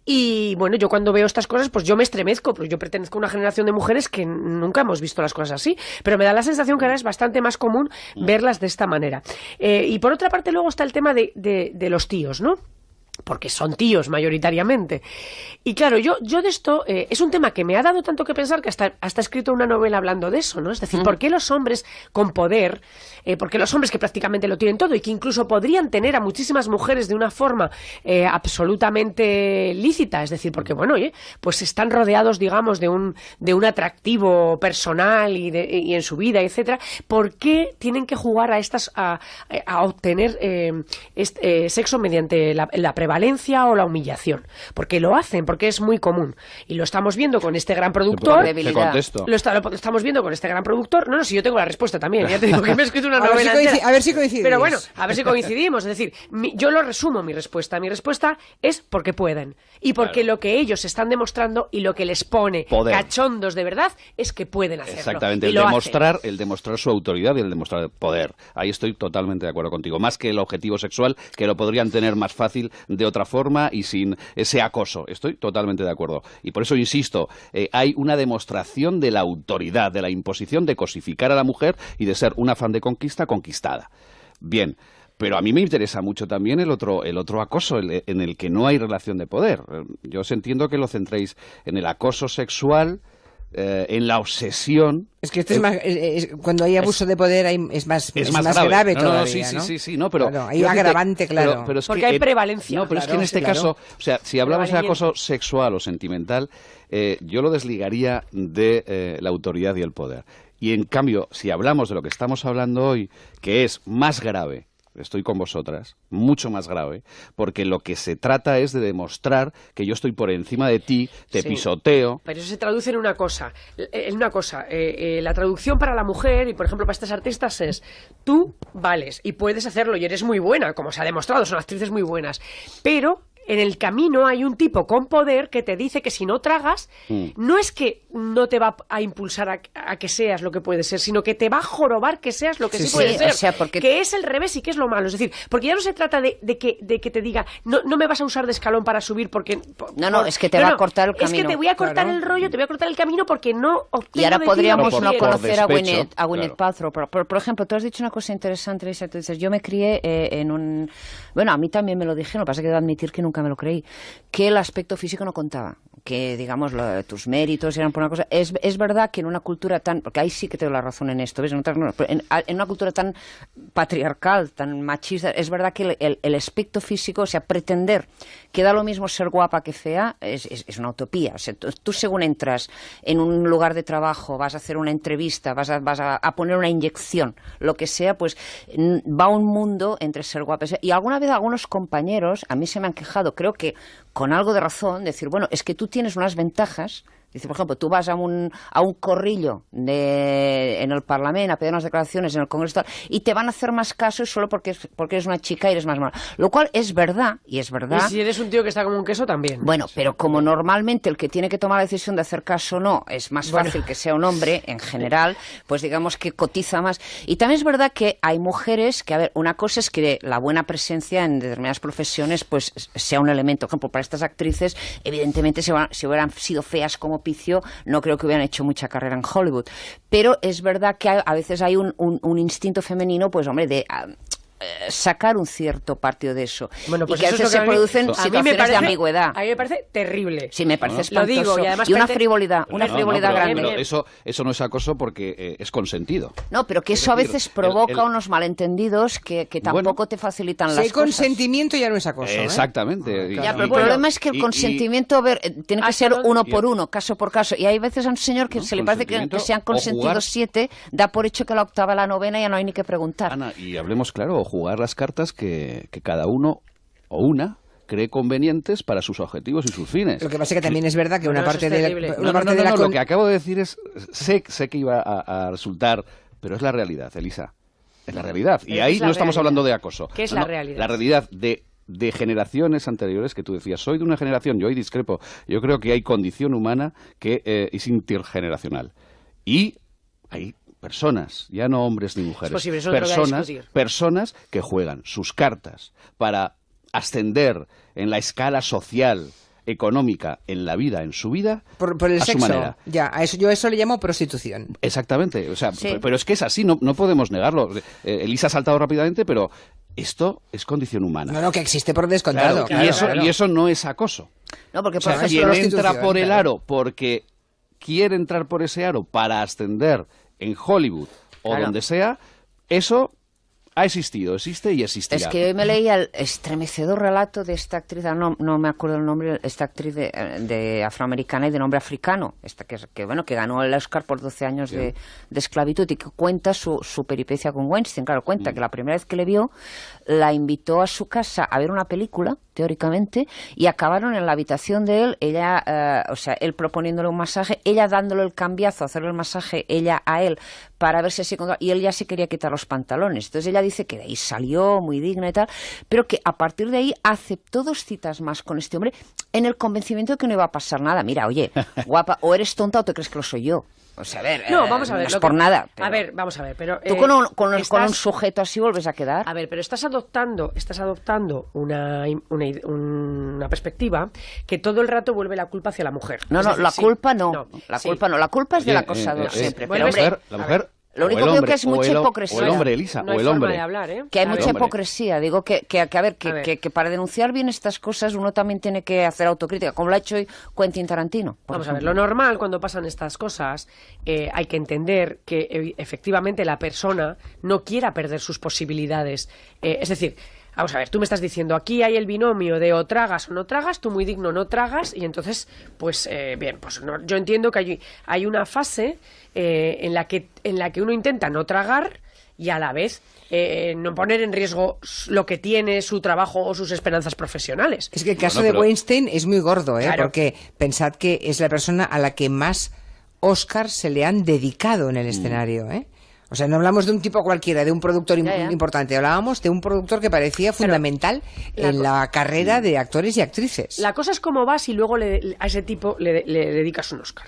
Speaker 8: Y bueno, yo cuando veo estas cosas, pues yo me estremezco, porque yo pertenezco a una generación de mujeres que nunca hemos visto las cosas así, pero me da la sensación que ahora es bastante más común verlas de esta manera. Y por otra parte luego está el tema de los tíos, ¿no? Porque son tíos mayoritariamente. Y claro, yo de esto es un tema que me ha dado tanto que pensar que hasta he escrito una novela hablando de eso, ¿no? Es decir, ¿por qué los hombres con poder, por qué los hombres que prácticamente lo tienen todo y que incluso podrían tener a muchísimas mujeres de una forma absolutamente lícita? Es decir, porque bueno, pues están rodeados, digamos, de un atractivo personal y en su vida, etcétera. ¿Por qué tienen que jugar a obtener sexo mediante la prevalencia o la humillación? Porque lo hacen, porque es muy común. Y lo estamos viendo con este gran productor. Lo estamos viendo con este gran productor. No, si yo tengo la respuesta también. Ya te digo que me he escrito una novela entera.
Speaker 1: A ver si coincidimos.
Speaker 8: Pero bueno, a ver si coincidimos. Es decir, yo lo resumo mi respuesta. Mi respuesta es porque pueden. Y porque lo que ellos están demostrando y lo que les pone cachondos de verdad es que pueden hacerlo.
Speaker 10: Exactamente, el demostrar su autoridad y el demostrar poder. Ahí estoy totalmente de acuerdo contigo. Más que el objetivo sexual, que lo podrían tener más fácil de otra forma y sin ese acoso. Estoy totalmente de acuerdo. Y por eso insisto, hay una demostración de la autoridad, de la imposición de cosificar a la mujer y de ser un afán de conquista conquistada. Bien. Pero a mí me interesa mucho también el otro acoso, en el que no hay relación de poder. Yo os entiendo que lo centréis en el acoso sexual, en la obsesión.
Speaker 1: Es que es más, cuando hay abuso de poder es más grave todavía, ¿no?
Speaker 10: Sí, no, pero
Speaker 1: hay agravante, claro.
Speaker 10: Pero es
Speaker 8: porque
Speaker 10: que,
Speaker 8: hay prevalencia.
Speaker 10: No, pero es que en este caso, o sea, si hablamos de acoso sexual o sentimental, yo lo desligaría de la autoridad y el poder. Y en cambio, si hablamos de lo que estamos hablando hoy, que es más grave, estoy con vosotras, mucho más grave, porque lo que se trata es de demostrar que yo estoy por encima de ti, te pisoteo.
Speaker 8: Pero eso se traduce en una cosa. La traducción para la mujer y, por ejemplo, para estas artistas es: tú vales y puedes hacerlo y eres muy buena, como se ha demostrado, son actrices muy buenas, pero en el camino hay un tipo con poder que te dice que si no tragas, no es que no te va a impulsar a que seas lo que puedes ser, sino que te va a jorobar que seas lo que sí puedes ser.
Speaker 9: O sea, porque...
Speaker 8: Que es el revés y que es lo malo. Es decir, porque ya no se trata de que te diga, no me vas a usar de escalón para subir porque...
Speaker 9: es que te va a cortar el camino.
Speaker 8: Es que te voy a cortar el rollo, te voy a cortar el camino porque no obtengo.
Speaker 9: Y ahora podríamos no conocer a
Speaker 10: despecho,
Speaker 9: Gwyneth Paltrow. Por ejemplo, tú has dicho una cosa interesante, Lisa. Tú dices, yo me crié en un... Bueno, a mí también me lo dijeron, lo que pasa es que debo admitir que nunca me lo creí. Que el aspecto físico no contaba, que digamos tus méritos eran por una cosa. Es verdad que en una cultura tan, porque ahí sí que te doy la razón en esto, ¿ves? En otras no, pero en una cultura tan patriarcal, tan machista, es verdad que el aspecto físico, o sea, pretender que da lo mismo ser guapa que fea, es una utopía. O sea, tú según entras en un lugar de trabajo, vas a hacer una entrevista, vas a poner una inyección, lo que sea, pues va un mundo entre ser guapa y ser. Y alguna vez algunos compañeros a mí se me han quejado, creo que con algo de razón, decir, bueno, es que tú tienes unas ventajas. Dice, por ejemplo, tú vas a un corrillo en el Parlamento a pedir unas declaraciones en el Congreso y te van a hacer más caso solo porque eres una chica y eres más mala. Lo cual es verdad, y es verdad.
Speaker 8: Y si eres un tío que está como un queso también.
Speaker 9: Bueno, pero como normalmente el que tiene que tomar la decisión de hacer caso o no es más fácil que sea un hombre, en general, pues digamos que cotiza más. Y también es verdad que hay mujeres que, a ver, una cosa es que la buena presencia en determinadas profesiones pues sea un elemento. Por ejemplo, para estas actrices, evidentemente, si hubieran sido feas como Picio, no creo que hubieran hecho mucha carrera en Hollywood. Pero es verdad que a veces hay un instinto femenino, pues hombre, de sacar un cierto partido de eso.
Speaker 8: Bueno, pues
Speaker 9: y que a veces se producen situaciones de ambigüedad.
Speaker 8: A mí me parece terrible.
Speaker 9: Sí, me parece espantoso.
Speaker 8: Lo digo, y además
Speaker 9: una frivolidad grande.
Speaker 10: Pero eso no es acoso porque es consentido.
Speaker 9: No, pero que eso a veces provoca unos malentendidos que tampoco te facilitan las cosas.
Speaker 1: Si hay consentimiento ya no es acoso.
Speaker 10: Exactamente.
Speaker 9: Ya, pero el problema es que el consentimiento, tiene que ser uno por uno, caso por caso. Y hay veces a un señor que se le parece que se han consentido 7, da por hecho que la octava, la novena, ya no hay ni que preguntar.
Speaker 10: Ana, y hablemos claro, jugar las cartas que cada uno o una cree convenientes para sus objetivos y sus fines.
Speaker 1: Lo que pasa es que también es verdad que una parte de
Speaker 10: lo que acabo de decir es sé que iba a resultar, pero es la realidad, Elisa. Es la realidad. Y ahí no estamos hablando de acoso.
Speaker 8: ¿Qué es la realidad?
Speaker 10: La realidad de generaciones anteriores que tú decías, soy de una generación, yo ahí discrepo. Yo creo que hay condición humana que es intergeneracional. Y hay personas, ya no hombres ni mujeres,
Speaker 8: posible, eso
Speaker 10: personas que juegan sus cartas para ascender en la escala social, económica, en la vida, en su vida,
Speaker 1: por el
Speaker 10: a
Speaker 1: sexo.
Speaker 10: su manera.
Speaker 1: Ya, yo eso le llamo prostitución.
Speaker 10: Exactamente, o sea, pero es que es así, no podemos negarlo. Elisa ha saltado rápidamente, pero esto es condición humana.
Speaker 1: No, que existe por descontado.
Speaker 10: Claro, y eso no es acoso.
Speaker 9: No, porque
Speaker 10: por ejemplo, quien entra por el aro porque quiere entrar por ese aro para ascender en Hollywood o donde sea, eso ha existido, existe y existirá.
Speaker 9: Es que hoy me leía el estremecedor relato de esta actriz, no me acuerdo el nombre, esta actriz de afroamericana y de nombre africano, que ganó el Oscar por 12 años de esclavitud y que cuenta su peripecia con Weinstein. Claro, cuenta que la primera vez que le vio, la invitó a su casa a ver una película, teóricamente, y acabaron en la habitación de él, él proponiéndole un masaje, ella dándole el cambiazo, hacerle el masaje, ella a él, para ver si así controla, y él ya se quería quitar los pantalones. Entonces ella dice que de ahí salió muy digna y tal, pero que a partir de ahí aceptó 2 citas más con este hombre en el convencimiento de que no iba a pasar nada. Mira, oye, guapa, o eres tonta o te crees que lo soy yo. O sea, a ver,
Speaker 8: vamos a ver,
Speaker 9: no es por nada.
Speaker 8: A ver, vamos a ver, pero...
Speaker 9: ¿Tú con un sujeto así vuelves a quedar?
Speaker 8: A ver, pero estás adoptando una perspectiva que todo el rato vuelve la culpa hacia la mujer.
Speaker 9: No, la culpa no. La culpa es del acosador siempre.
Speaker 10: Pero hombre, la mujer...
Speaker 9: Lo único que digo que es mucha hipocresía.
Speaker 10: O el hombre, Elisa,
Speaker 8: no hay
Speaker 10: o el hombre.
Speaker 8: Forma de hablar, ¿eh?
Speaker 9: Que hay mucha hipocresía. Digo que para denunciar bien estas cosas uno también tiene que hacer autocrítica, como lo ha hecho hoy Quentin Tarantino.
Speaker 8: Vamos a ver, lo normal cuando pasan estas cosas, hay que entender que efectivamente la persona no quiera perder sus posibilidades. Es decir, vamos a ver, tú me estás diciendo, aquí hay el binomio de o tragas o no tragas, tú muy digno no tragas, y entonces, pues bien, pues no, yo entiendo que hay una fase en la que uno intenta no tragar y a la vez no poner en riesgo lo que tiene, su trabajo o sus esperanzas profesionales.
Speaker 1: Es que el caso de Weinstein es muy gordo, claro. Porque pensad que es la persona a la que más Oscars se le han dedicado en el escenario, O sea, no hablamos de un tipo cualquiera, de un productor importante, hablábamos de un productor que parecía fundamental en la carrera de actores y actrices.
Speaker 8: La cosa es cómo vas y luego a ese tipo le dedicas un Oscar.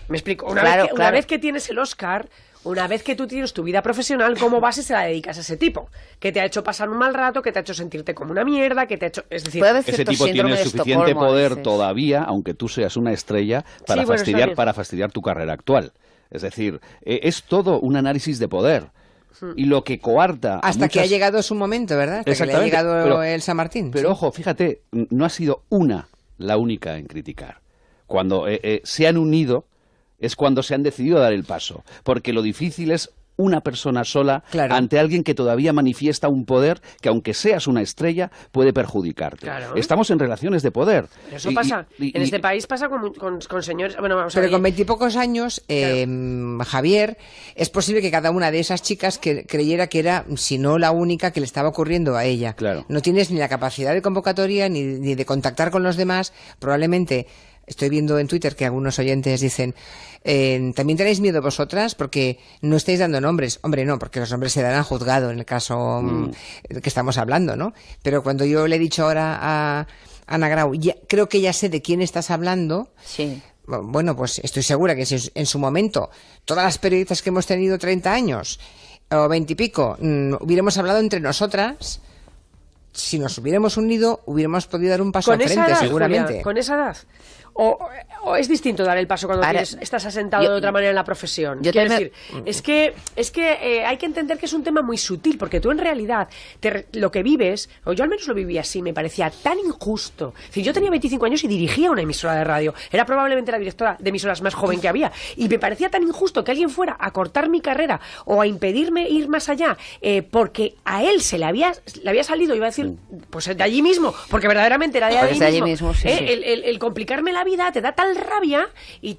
Speaker 8: Me explico. Una vez que tienes el Oscar, una vez que tú tienes tu vida profesional, ¿cómo vas y se la dedicas a ese tipo? Que te ha hecho pasar un mal rato, que te ha hecho sentirte como una mierda, que te ha hecho... Es decir,
Speaker 10: ese tipo tiene suficiente poder todavía, aunque tú seas una estrella, para fastidiar tu carrera actual. Es decir, es todo un análisis de poder. Y lo que coarta...
Speaker 1: Hasta que ha llegado su momento, ¿verdad? Hasta que le ha llegado el San Martín.
Speaker 10: Pero ojo, fíjate, no ha sido la única en criticar. Cuando se han unido es cuando se han decidido a dar el paso. Porque lo difícil es una persona sola ante alguien que todavía manifiesta un poder que, aunque seas una estrella, puede perjudicarte. Claro. Estamos en relaciones de poder.
Speaker 8: Pero eso pasa. En este país pasa con señores... Bueno, vamos
Speaker 1: pero con 20 y pocos años, Javier, es posible que cada una de esas chicas creyera que era, si no la única, que le estaba ocurriendo a ella.
Speaker 10: Claro.
Speaker 1: No tienes ni la capacidad de convocatoria ni de contactar con los demás. Probablemente... Estoy viendo en Twitter que algunos oyentes dicen, ¿también tenéis miedo vosotras? Porque no estáis dando nombres. Hombre, no, porque los nombres se dan a juzgado en el caso que estamos hablando, ¿no? Pero cuando yo le he dicho ahora a Ana Grau, creo que ya sé de quién estás hablando.
Speaker 9: Sí.
Speaker 1: Bueno, pues estoy segura que si en su momento todas las periodistas que hemos tenido 30 años o 20 y pico hubiéramos hablado entre nosotras... Si nos hubiéramos unido, hubiéramos podido dar un paso al frente, edad, seguramente.
Speaker 8: Julia, ¿con esa edad? ¿O es distinto dar el paso cuando estás asentado de otra manera en la profesión? Quiero decir, es que hay que entender que es un tema muy sutil, porque tú en realidad lo que vives, o yo al menos lo viví así, me parecía tan injusto. Es decir, yo tenía 25 años y dirigía una emisora de radio. Era probablemente la directora de emisoras más joven que había. Y me parecía tan injusto que alguien fuera a cortar mi carrera o a impedirme ir más allá, porque a él se le había salido, iba a decir decir, pues de allí mismo, porque verdaderamente era de allí mismo. Sí. El complicarme la vida te da tal rabia y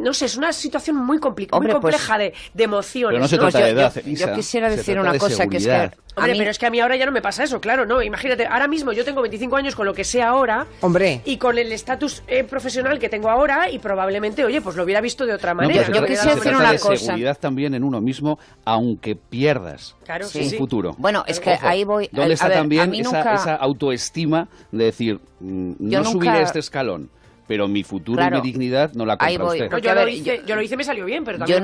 Speaker 8: no sé, es una situación muy, muy compleja de emociones.
Speaker 10: Pero no se trata de edad,
Speaker 9: yo quisiera decir una cosa que es que...
Speaker 8: Hombre, pero es que a mí ahora ya no me pasa eso, claro, ¿no? Imagínate, ahora mismo yo tengo 25 años con lo que sé ahora.
Speaker 1: Hombre.
Speaker 8: Y con el estatus profesional que tengo ahora y probablemente, oye, pues lo hubiera visto de otra manera.
Speaker 9: Yo quisiera decir una cosa.
Speaker 10: Seguridad también en uno mismo, aunque pierdas un futuro.
Speaker 9: Bueno, es que ahí voy...
Speaker 10: ¿Dónde está también esa autoestima de decir, no subiré este escalón? Pero mi futuro y mi dignidad no la compra usted.
Speaker 8: Pues yo lo hice, me salió bien, pero también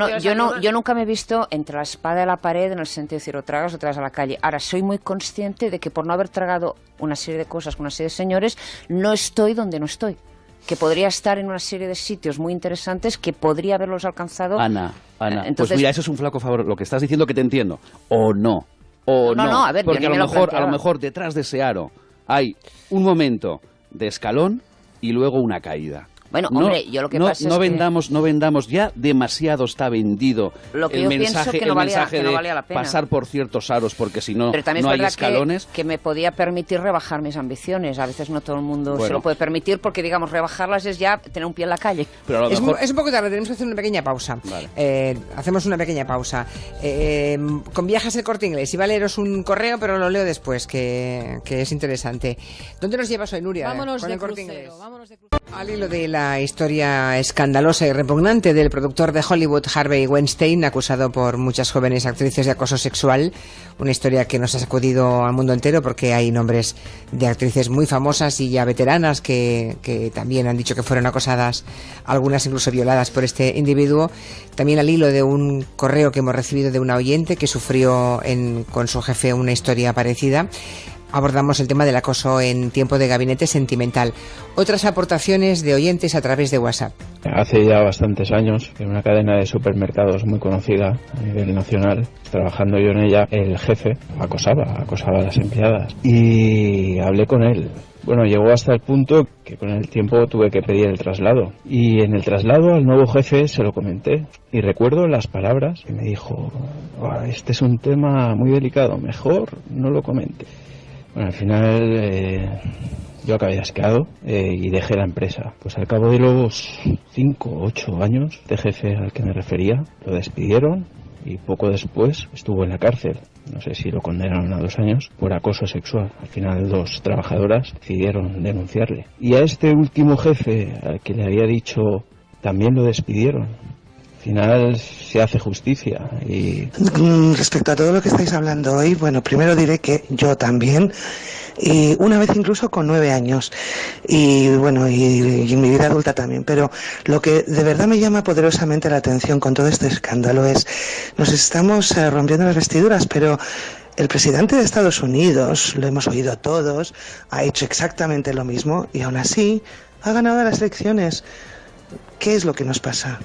Speaker 9: yo nunca me he visto entre la espada y la pared en el sentido de decir o tragas o tragas a la calle. Ahora, soy muy consciente de que por no haber tragado una serie de cosas con una serie de señores, no estoy donde no estoy. Que podría estar en una serie de sitios muy interesantes que podría haberlos alcanzado.
Speaker 10: Ana, entonces, pues mira, eso es un flaco favor. Lo que estás diciendo que te entiendo. O no. O no.
Speaker 9: A ver,
Speaker 10: porque a lo mejor detrás de ese aro hay un momento de escalón y luego una caída.
Speaker 9: Bueno, hombre, yo lo que pasa es que...
Speaker 10: No vendamos, ya demasiado está vendido el mensaje de pasar por ciertos aros, porque si no, no hay escalones.
Speaker 9: Que me podía permitir rebajar mis ambiciones. A veces no todo el mundo se lo puede permitir, porque, digamos, rebajarlas es ya tener un pie en la calle.
Speaker 10: Pero a lo mejor...
Speaker 1: es un poco tarde, tenemos que hacer una pequeña pausa. Vale. Hacemos una pequeña pausa. Con Viajes El Corte Inglés, iba a leeros un correo, pero lo leo después, que es interesante. ¿Dónde nos llevas hoy, Nuria?
Speaker 11: Vámonos
Speaker 1: con
Speaker 11: de
Speaker 1: el Corte
Speaker 11: crucero,
Speaker 1: Inglés.
Speaker 11: vámonos de crucero.
Speaker 1: Al hilo de la historia escandalosa y repugnante del productor de Hollywood, Harvey Weinstein, acusado por muchas jóvenes actrices de acoso sexual, una historia que nos ha sacudido al mundo entero porque hay nombres de actrices muy famosas y ya veteranas que también han dicho que fueron acosadas, algunas incluso violadas por este individuo. También al hilo de un correo que hemos recibido de una oyente que sufrió con su jefe una historia parecida. Abordamos el tema del acoso en tiempo de gabinete sentimental. Otras aportaciones de oyentes a través de WhatsApp.
Speaker 12: Hace ya bastantes años, en una cadena de supermercados muy conocida a nivel nacional, trabajando yo en ella, el jefe acosaba a las empleadas. Y hablé con él. Bueno, llegó hasta el punto que con el tiempo tuve que pedir el traslado. Y en el traslado al nuevo jefe se lo comenté. Y recuerdo las palabras que me dijo: este es un tema muy delicado, mejor no lo comente. Bueno, al final yo acabé asqueado y dejé la empresa. Pues al cabo de los 5 o 8 años, este jefe al que me refería, lo despidieron y poco después estuvo en la cárcel. No sé si lo condenaron a 2 años por acoso sexual. Al final 2 trabajadoras decidieron denunciarle. Y a este último jefe, al que le había dicho, también lo despidieron. Al final se hace justicia. Y
Speaker 13: respecto a todo lo que estáis hablando hoy, bueno, primero diré que yo también, y una vez incluso con 9 años, y bueno, y en mi vida adulta también, pero lo que de verdad me llama poderosamente la atención con todo este escándalo es, nos estamos rompiendo las vestiduras, pero el presidente de Estados Unidos, lo hemos oído todos, ha hecho exactamente lo mismo y aún así ha ganado las elecciones. ¿Qué es lo que nos pasa?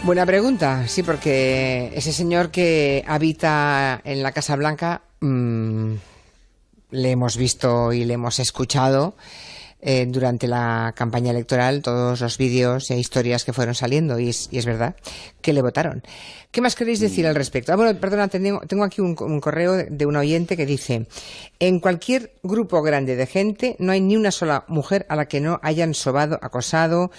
Speaker 1: Buena pregunta, sí, porque ese señor que habita en la Casa Blanca le hemos visto y le hemos escuchado durante la campaña electoral, todos los vídeos e historias que fueron saliendo, y es verdad que le votaron. ¿Qué más queréis decir al respecto? Bueno, perdona, tengo aquí un correo de un oyente que dice: en cualquier grupo grande de gente no hay ni una sola mujer a la que no hayan sobado, acosado,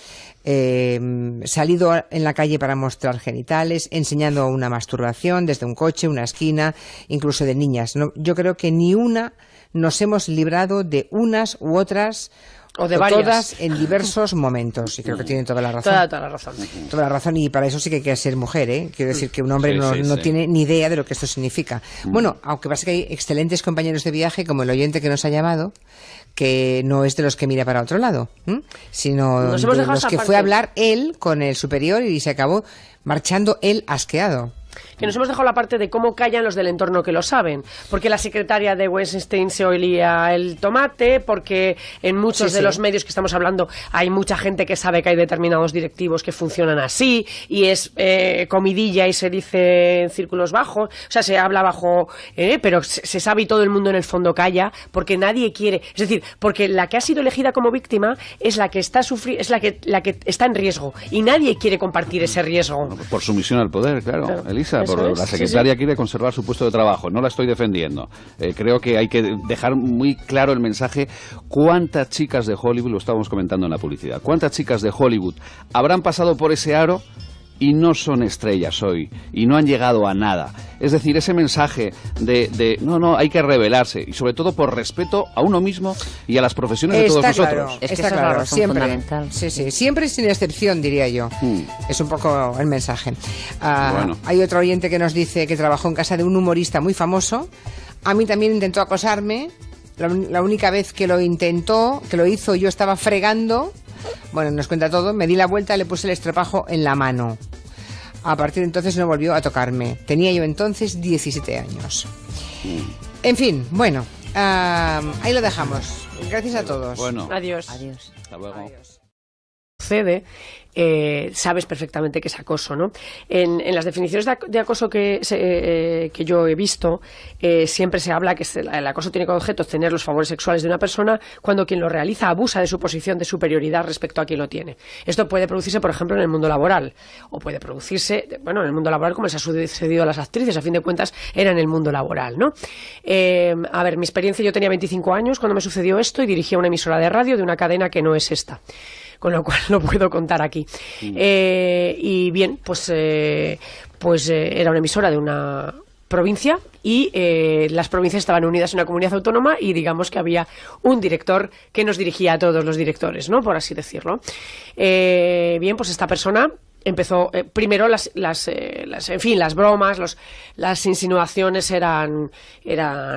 Speaker 1: salido en la calle para mostrar genitales, enseñando una masturbación desde un coche, una esquina, incluso de niñas. No, yo creo que ni una nos hemos librado de unas u otras,
Speaker 8: o de varias,
Speaker 1: todas en diversos momentos, y creo que tienen toda la razón.
Speaker 8: Toda la razón.
Speaker 1: Toda la razón, y para eso sí que hay que ser mujer, ¿eh? Quiero decir que un hombre no tiene ni idea de lo que esto significa. Bueno, aunque pasa que hay excelentes compañeros de viaje, como el oyente que nos ha llamado, que no es de los que mira para otro lado, sino de los que fue a hablar él con el superior y se acabó marchando él asqueado.
Speaker 8: Que nos hemos dejado la parte de cómo callan los del entorno que lo saben, porque la secretaria de Weinstein se olía el tomate, porque en muchos de los medios que estamos hablando hay mucha gente que sabe que hay determinados directivos que funcionan así, y es comidilla y se dice en círculos bajos, o sea, se habla bajo, pero se sabe y todo el mundo en el fondo calla, porque nadie quiere, es decir, porque la que ha sido elegida como víctima es la que está la que está en riesgo, y nadie quiere compartir ese riesgo.
Speaker 10: Por sumisión al poder, claro. Elisa. Marisa, la secretaria quiere conservar su puesto de trabajo, no la estoy defendiendo. Creo que hay que dejar muy claro el mensaje. ¿Cuántas chicas de Hollywood, lo estábamos comentando en la publicidad, cuántas chicas de Hollywood habrán pasado por ese aro y no son estrellas hoy, y no han llegado a nada? Es decir, ese mensaje de no, hay que rebelarse, y sobre todo por respeto a uno mismo y a las profesiones de todos nosotros.
Speaker 1: Está claro, siempre. Sí, siempre sin excepción, diría yo. Es un poco el mensaje. Bueno. Hay otro oyente que nos dice que trabajó en casa de un humorista muy famoso. A mí también intentó acosarme. La única vez que lo intentó, que lo hizo, yo estaba fregando. Bueno, nos cuenta todo. Me di la vuelta, le puse el estropajo en la mano. A partir de entonces no volvió a tocarme. Tenía yo entonces 17 años. En fin, bueno, ahí lo dejamos. Gracias a todos.
Speaker 10: Bueno,
Speaker 8: adiós.
Speaker 10: Hasta luego.
Speaker 8: Adiós. Sucede, sabes perfectamente que es acoso, ¿no? En las definiciones de acoso que yo he visto, siempre se habla que el acoso tiene como objeto tener los favores sexuales de una persona cuando quien lo realiza abusa de su posición de superioridad respecto a quien lo tiene. Esto puede producirse, por ejemplo, en el mundo laboral, o puede producirse, bueno, en el mundo laboral como les ha sucedido a las actrices, a fin de cuentas, era en el mundo laboral, ¿no? A ver, mi experiencia, yo tenía 25 años cuando me sucedió esto y dirigía una emisora de radio de una cadena que no es esta, con lo cual lo puedo contar aquí. Y bien, pues era una emisora de una provincia y las provincias estaban unidas en una comunidad autónoma y digamos que había un director que nos dirigía a todos los directores, ¿no? Por así decirlo. Bien, pues esta persona empezó, primero las bromas, las insinuaciones eran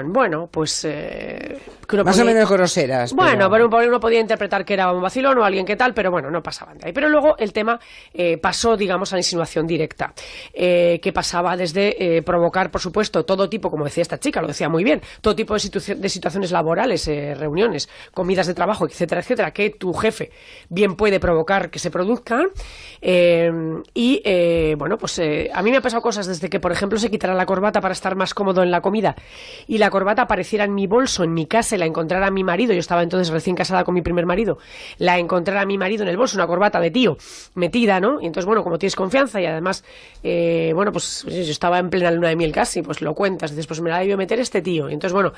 Speaker 8: bueno, pues que uno
Speaker 1: más o menos groseras.
Speaker 8: Bueno, pero uno podía interpretar que era un vacilón o alguien que tal, pero bueno, no pasaban de ahí. Pero luego el tema pasó, digamos, a la insinuación directa, que pasaba desde provocar, por supuesto, todo tipo, como decía esta chica, lo decía muy bien, todo tipo de situaciones laborales, reuniones, comidas de trabajo, etcétera, etcétera, que tu jefe bien puede provocar que se produzcan. Bueno, pues a mí me han pasado cosas desde que, por ejemplo, se quitara la corbata para estar más cómodo en la comida y la corbata apareciera en mi bolso, en mi casa, y la encontrara mi marido. Yo estaba entonces recién casada con mi primer marido. La encontrara mi marido en el bolso, una corbata de tío metida, ¿no? Y entonces, bueno, como tienes confianza y además, bueno, pues yo estaba en plena luna de miel casi, pues lo cuentas, dices, pues me la debió meter este tío. Y entonces, bueno,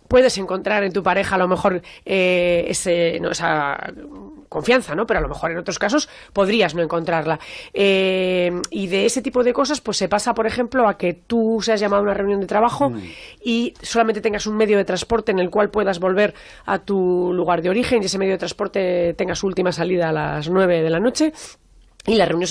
Speaker 8: puedes encontrar en tu pareja a lo mejor esa confianza, ¿no? Pero a lo mejor en otros casos podrías no encontrarla. Y de ese tipo de cosas, pues se pasa, por ejemplo, a que tú seas llamado a una reunión de trabajo y solamente tengas un medio de transporte en el cual puedas volver a tu lugar de origen y ese medio de transporte tenga su última salida a las 9 de la noche. Y la reunión,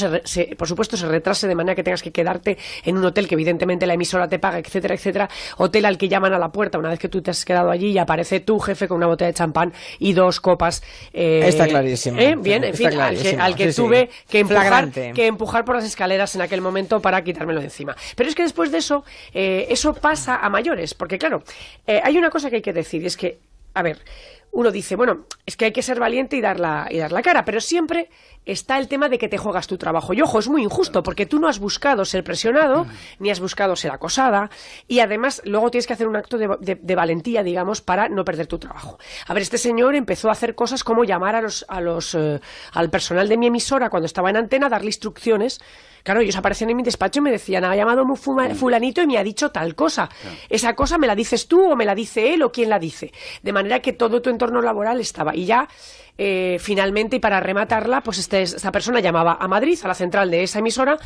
Speaker 8: por supuesto, se retrase de manera que tengas que quedarte en un hotel que evidentemente la emisora te paga, etcétera, etcétera. Hotel al que llaman a la puerta una vez que tú te has quedado allí y aparece tu jefe con una botella de champán y 2 copas.
Speaker 1: Está clarísimo.
Speaker 8: Bien, en fin, al que tuve que empujar por las escaleras en aquel momento para quitármelo de encima. Pero es que después de eso, eso pasa a mayores. Porque claro, hay una cosa que hay que decir, y es que, a ver, uno dice, bueno, es que hay que ser valiente y dar la cara, pero siempre está el tema de que te juegas tu trabajo. Y ojo, es muy injusto, porque tú no has buscado ser presionado, ni has buscado ser acosada, y además luego tienes que hacer un acto de valentía, digamos, para no perder tu trabajo. A ver, este señor empezó a hacer cosas como llamar al personal de mi emisora cuando estaba en antena, darle instrucciones. Claro, ellos aparecían en mi despacho y me decían, ha llamado fulanito y me ha dicho tal cosa. Esa cosa me la dices tú o me la dice él o quién la dice. De manera que todo tu entorno laboral estaba. Y ya, finalmente, y para rematarla, pues esta persona llamaba a Madrid, a la central de esa emisora,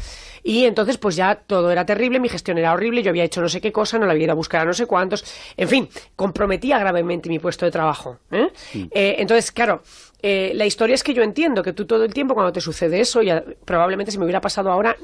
Speaker 8: y entonces pues ya todo era terrible, mi gestión era horrible, yo había hecho no sé qué cosa, no la había ido a buscar a no sé cuántos. En fin, comprometía gravemente mi puesto de trabajo. Entonces, claro, la historia es que yo entiendo que tú todo el tiempo cuando te sucede eso, y probablemente si me hubiera pasado ahora,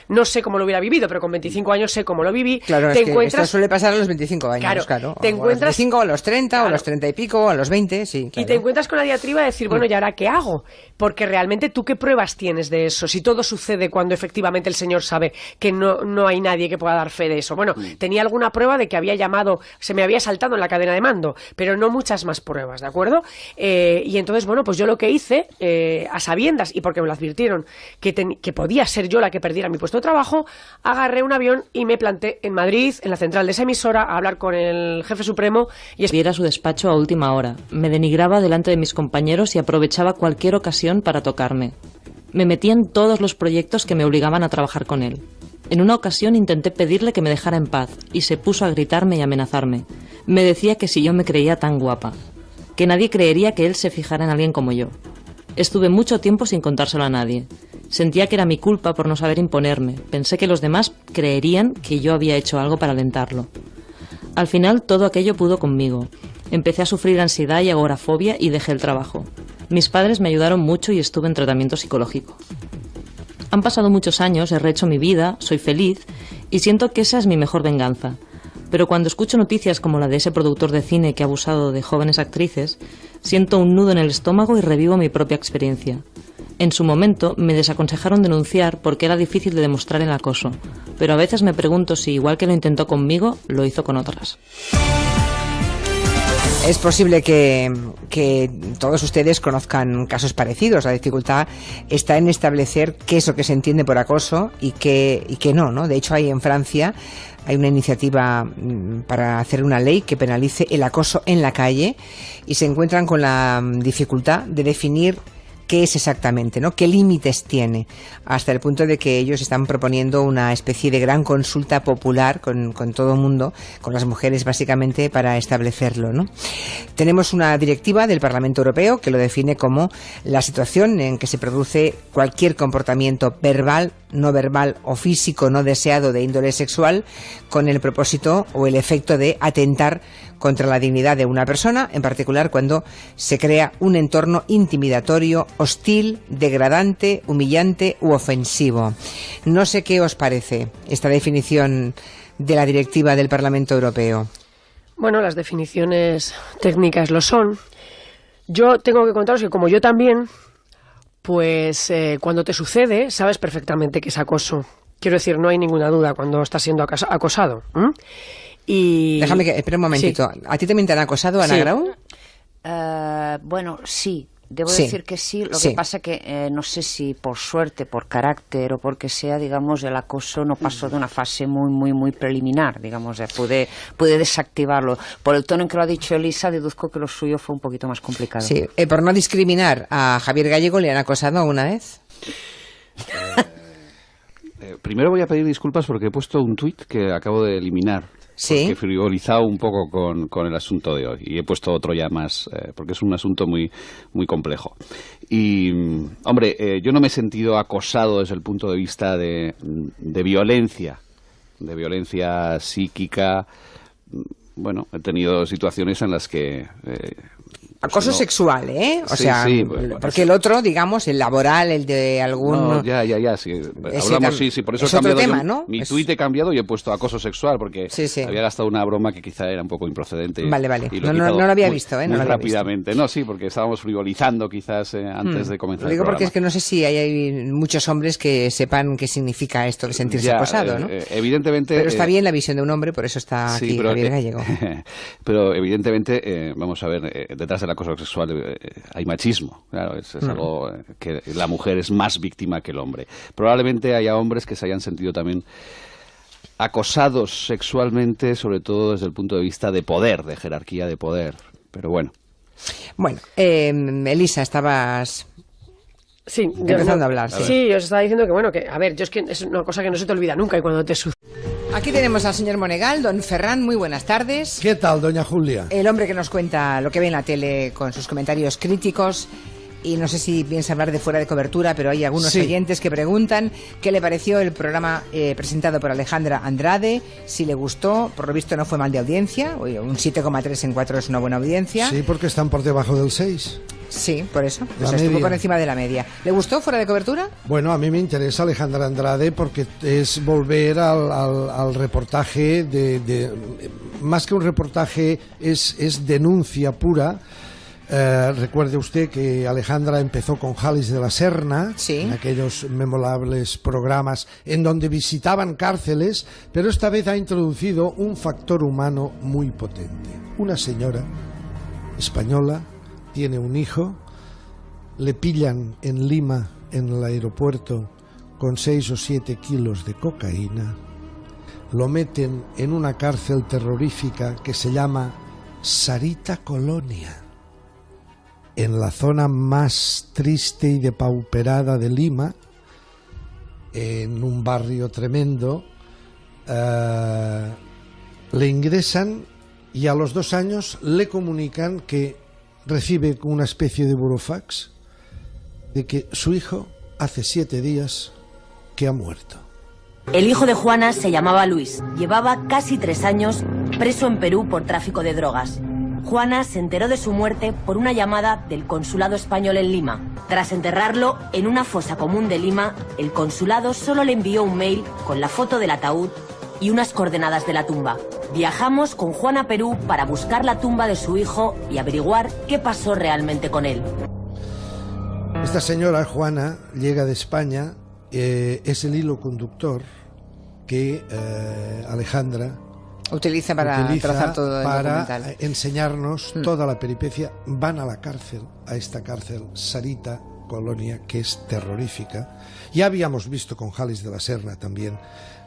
Speaker 8: no sé cómo lo hubiera vivido, pero con 25 años sé cómo lo viví.
Speaker 1: Claro, esto suele pasar a los 25 años, claro.
Speaker 8: Te encuentras,
Speaker 1: a los 25, a los 30, o a los 30 y pico, o a los 20, sí. Claro.
Speaker 8: Y te encuentras con la diatriba de decir, bueno, ¿y ahora qué hago? Porque realmente tú qué pruebas tienes de eso, si todo sucede cuando efectivamente el señor sabe que no hay nadie que pueda dar fe de eso. Bueno, tenía alguna prueba de que había llamado, se me había saltado en la cadena de mando, pero no muchas más pruebas, ¿de acuerdo? Y entonces, bueno, pues yo lo que hice, a sabiendas, y porque me lo advirtieron, que podía ser yo la que perdiera mi puesto de trabajo, agarré un avión y me planté en Madrid, en la central de esa emisora, a hablar con el jefe supremo.
Speaker 7: Y viera su despacho a última hora. Me denigraba delante de mis compañeros y aprovechaba cualquier ocasión para tocarme. Me metía en todos los proyectos que me obligaban a trabajar con él. En una ocasión intenté pedirle que me dejara en paz y se puso a gritarme y amenazarme. Me decía que si yo me creía tan guapa, que nadie creería que él se fijara en alguien como yo. Estuve mucho tiempo sin contárselo a nadie. Sentía que era mi culpa por no saber imponerme. Pensé que los demás creerían que yo había hecho algo para alentarlo. Al final todo aquello pudo conmigo. Empecé a sufrir ansiedad y agorafobia y dejé el trabajo. Mis padres me ayudaron mucho y estuve en tratamiento psicológico. Han pasado muchos años, he rehecho mi vida, soy feliz y siento que esa es mi mejor venganza. Pero cuando escucho noticias como la de ese productor de cine que ha abusado de jóvenes actrices, siento un nudo en el estómago y revivo mi propia experiencia. En su momento me desaconsejaron denunciar porque era difícil de demostrar el acoso, pero a veces me pregunto si, igual que lo intentó conmigo, lo hizo con otras.
Speaker 1: Es posible que todos ustedes conozcan casos parecidos. La dificultad está en establecer qué es lo que se entiende por acoso y qué no. De hecho, en Francia hay una iniciativa para hacer una ley que penalice el acoso en la calle y se encuentran con la dificultad de definir qué es exactamente, ¿no? ¿Qué límites tiene? Hasta el punto de que ellos están proponiendo una especie de gran consulta popular con todo el mundo, con las mujeres básicamente, para establecerlo, ¿no? Tenemos una directiva del Parlamento Europeo que lo define como la situación en que se produce cualquier comportamiento verbal, no verbal o físico no deseado de índole sexual con el propósito o el efecto de atentar contra la dignidad de una persona, en particular cuando se crea un entorno intimidatorio, hostil, degradante, humillante u ofensivo. No sé qué os parece esta definición de la directiva del Parlamento Europeo.
Speaker 8: Bueno, las definiciones técnicas lo son. Yo tengo que contaros que como yo también, pues cuando te sucede, sabes perfectamente que es acoso. Quiero decir, no hay ninguna duda cuando estás siendo acosado. Y...
Speaker 1: Déjame que... Espera un momentito. Sí. ¿A ti también te han acosado, Ana Grau?
Speaker 9: Bueno, sí. Debo decir que sí. Lo que pasa que no sé si por suerte, por carácter o porque sea, digamos, el acoso no pasó de una fase muy preliminar, digamos. Pude desactivarlo. Por el tono en que lo ha dicho Elisa, deduzco que lo suyo fue un poquito más complicado.
Speaker 1: Sí. Por no discriminar a Javier Gallego, ¿le han acosado alguna vez?
Speaker 10: Primero voy a pedir disculpas porque he puesto un tuit que acabo de eliminar.
Speaker 1: Sí.
Speaker 10: Porque he frivolizado un poco con el asunto de hoy y he puesto otro ya más, porque es un asunto muy complejo. Y, hombre, yo no me he sentido acosado desde el punto de vista de violencia psíquica. Bueno, he tenido situaciones en las que...
Speaker 1: acoso sexual, ¿eh? O sea,
Speaker 10: bueno,
Speaker 1: porque el otro, digamos, el laboral, el de algún...
Speaker 10: No, ya, sí. Hablamos, sí, por eso he cambiado
Speaker 1: tema, ¿no?
Speaker 10: Mi tuit he cambiado y he puesto acoso sexual, porque había gastado una broma que quizá era un poco improcedente.
Speaker 1: Vale. No lo había visto, ¿eh?
Speaker 10: Muy rápidamente. No, sí, porque estábamos frivolizando quizás antes de comenzar
Speaker 1: Lo digo
Speaker 10: el
Speaker 1: porque
Speaker 10: programa.
Speaker 1: es que no sé si hay muchos hombres que sepan qué significa esto de sentirse acosado, ¿no?
Speaker 10: Evidentemente...
Speaker 1: Pero está bien la visión de un hombre, por eso está aquí Javier Gallego.
Speaker 10: Pero evidentemente, vamos a ver, detrás del acoso sexual hay machismo, claro, es algo que la mujer es más víctima que el hombre. Probablemente haya hombres que se hayan sentido también acosados sexualmente, sobre todo desde el punto de vista de poder, de jerarquía de poder, pero bueno.
Speaker 1: Bueno, Elisa, estabas...
Speaker 8: Sí,
Speaker 1: empezando a hablar.
Speaker 8: Sí, os estaba diciendo que, bueno, que, a ver, yo es que es una cosa que no se te olvida nunca y cuando te sucede.
Speaker 1: Aquí tenemos al señor Monegal, don Ferran, muy buenas tardes.
Speaker 2: ¿Qué tal, doña Julia?
Speaker 1: El hombre que nos cuenta lo que ve en la tele con sus comentarios críticos. Y no sé si piensa hablar de fuera de cobertura, pero hay algunos oyentes que preguntan qué le pareció el programa presentado por Alejandra Andrade, si le gustó. Por lo visto no fue mal de audiencia, un 7,3 en 4 es una buena audiencia.
Speaker 2: Sí, porque están por debajo del 6.
Speaker 1: Sí, por eso. Estuvo por encima de la media. ¿Le gustó fuera de cobertura?
Speaker 2: Bueno, a mí me interesa Alejandra Andrade porque es volver al reportaje más que un reportaje, es denuncia pura. Recuerde usted que Alejandra empezó con Jalis de la Serna, en aquellos memorables programas en donde visitaban cárceles, pero esta vez ha introducido un factor humano muy potente. Una señora española tiene un hijo, le pillan en Lima, en el aeropuerto, con 6 o 7 kilos de cocaína, lo meten en una cárcel terrorífica que se llama Sarita Colonia, en la zona más triste y depauperada de Lima, en un barrio tremendo, le ingresan y a los 2 años le comunican que recibe una especie de burofax de que su hijo hace 7 días que ha muerto.
Speaker 3: El hijo de Juana se llamaba Luis. Llevaba casi 3 años preso en Perú por tráfico de drogas. Juana se enteró de su muerte por una llamada del consulado español en Lima. Tras enterrarlo en una fosa común de Lima, el consulado solo le envió un mail con la foto del ataúd y unas coordenadas de la tumba. Viajamos con Juana a Perú para buscar la tumba de su hijo y averiguar qué pasó realmente con él.
Speaker 2: Esta señora, Juana, llega de España, es el hilo conductor que Alejandra
Speaker 1: utiliza para trazar todo el documental.
Speaker 2: Para enseñarnos toda la peripecia. Van a la cárcel, a esta cárcel, Sarita, Colonia, que es terrorífica. Ya habíamos visto con Jalis de la Serna también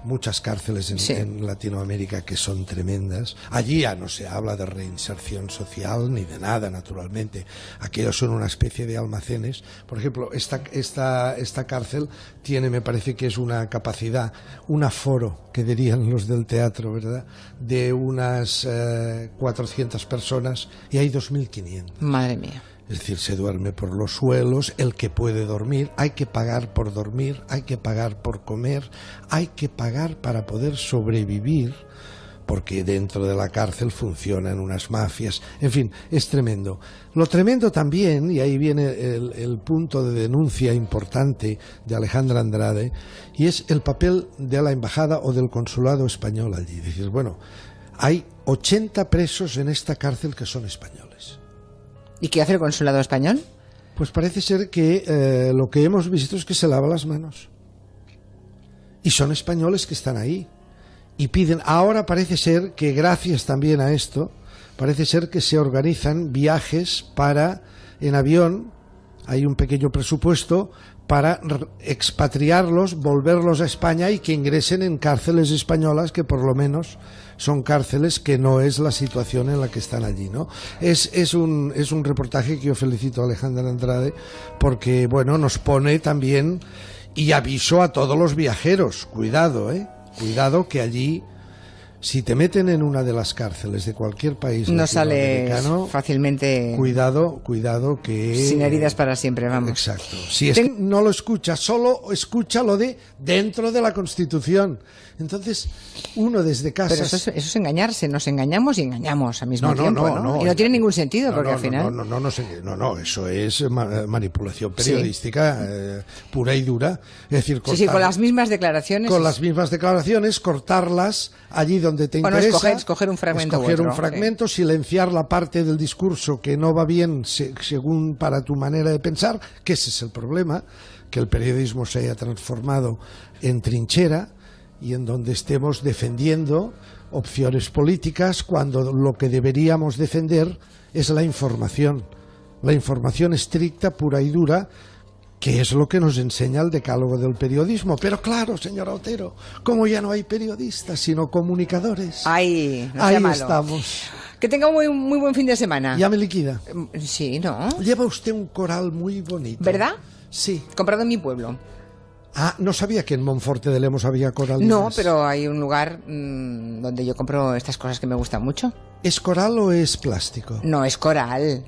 Speaker 2: muchas cárceles en Latinoamérica que son tremendas. Allí ya no se habla de reinserción social ni de nada, naturalmente. Aquellos son una especie de almacenes. Por ejemplo, esta cárcel tiene, me parece que es una capacidad, un aforo, que dirían los del teatro, ¿verdad?, de unas 400 personas, y hay 2.500.
Speaker 1: Madre mía.
Speaker 2: Es decir, se duerme por los suelos, el que puede dormir, hay que pagar por dormir, hay que pagar por comer, hay que pagar para poder sobrevivir, porque dentro de la cárcel funcionan unas mafias. En fin, es tremendo. Lo tremendo también, y ahí viene el punto de denuncia importante de Alejandra Andrade, y es el papel de la embajada o del consulado español allí. Dices, bueno, hay 80 presos en esta cárcel que son españoles.
Speaker 1: ¿Y qué hace el consulado español?
Speaker 2: Pues parece ser que lo que hemos visto es que se lava las manos. Y son españoles que están ahí. Y piden, ahora parece ser que gracias también a esto, parece ser que se organizan viajes para, en avión, hay un pequeño presupuesto para expatriarlos, volverlos a España y que ingresen en cárceles españolas, que por lo menos son cárceles que no es la situación en la que están allí, ¿no? Es un reportaje que yo felicito a Alejandra Andrade porque, bueno, nos pone también, y aviso a todos los viajeros, cuidado, cuidado, que allí, si te meten en una de las cárceles de cualquier país
Speaker 1: no sale fácilmente.
Speaker 2: Cuidado que...
Speaker 1: Sin heridas para siempre, vamos.
Speaker 2: Exacto. Si es que no lo escuchas, solo escucha lo de dentro de la Constitución. Entonces, uno desde casa...
Speaker 1: Pero eso es engañarse, nos engañamos y engañamos al mismo tiempo, ¿no? Y no tiene ningún sentido, porque al final...
Speaker 2: No, eso es manipulación periodística pura y dura. Es decir,
Speaker 1: sí, con las mismas declaraciones.
Speaker 2: Con las mismas declaraciones, cortarlas allí donde te interesa.
Speaker 1: Escoger un fragmento.
Speaker 2: Silenciar la parte del discurso que no va bien según para tu manera de pensar, que ese es el problema, que el periodismo se haya transformado en trinchera y en donde estemos defendiendo opciones políticas cuando lo que deberíamos defender es la información estricta, pura y dura, que es lo que nos enseña el decálogo del periodismo. Pero claro, señora Otero, como ya no hay periodistas, sino comunicadores,
Speaker 1: ahí
Speaker 2: estamos.
Speaker 1: Que tenga un muy buen fin de semana.
Speaker 2: ¿Ya me liquida?
Speaker 1: Sí, ¿no?
Speaker 2: Lleva usted un coral muy bonito.
Speaker 1: ¿Verdad?
Speaker 2: Sí.
Speaker 1: Comprado en mi pueblo.
Speaker 2: Ah, no sabía que en Monforte de Lemos había coral.
Speaker 1: No, pero hay un lugar donde yo compro estas cosas que me gustan mucho.
Speaker 2: ¿Es coral o es plástico?
Speaker 1: No, es coral,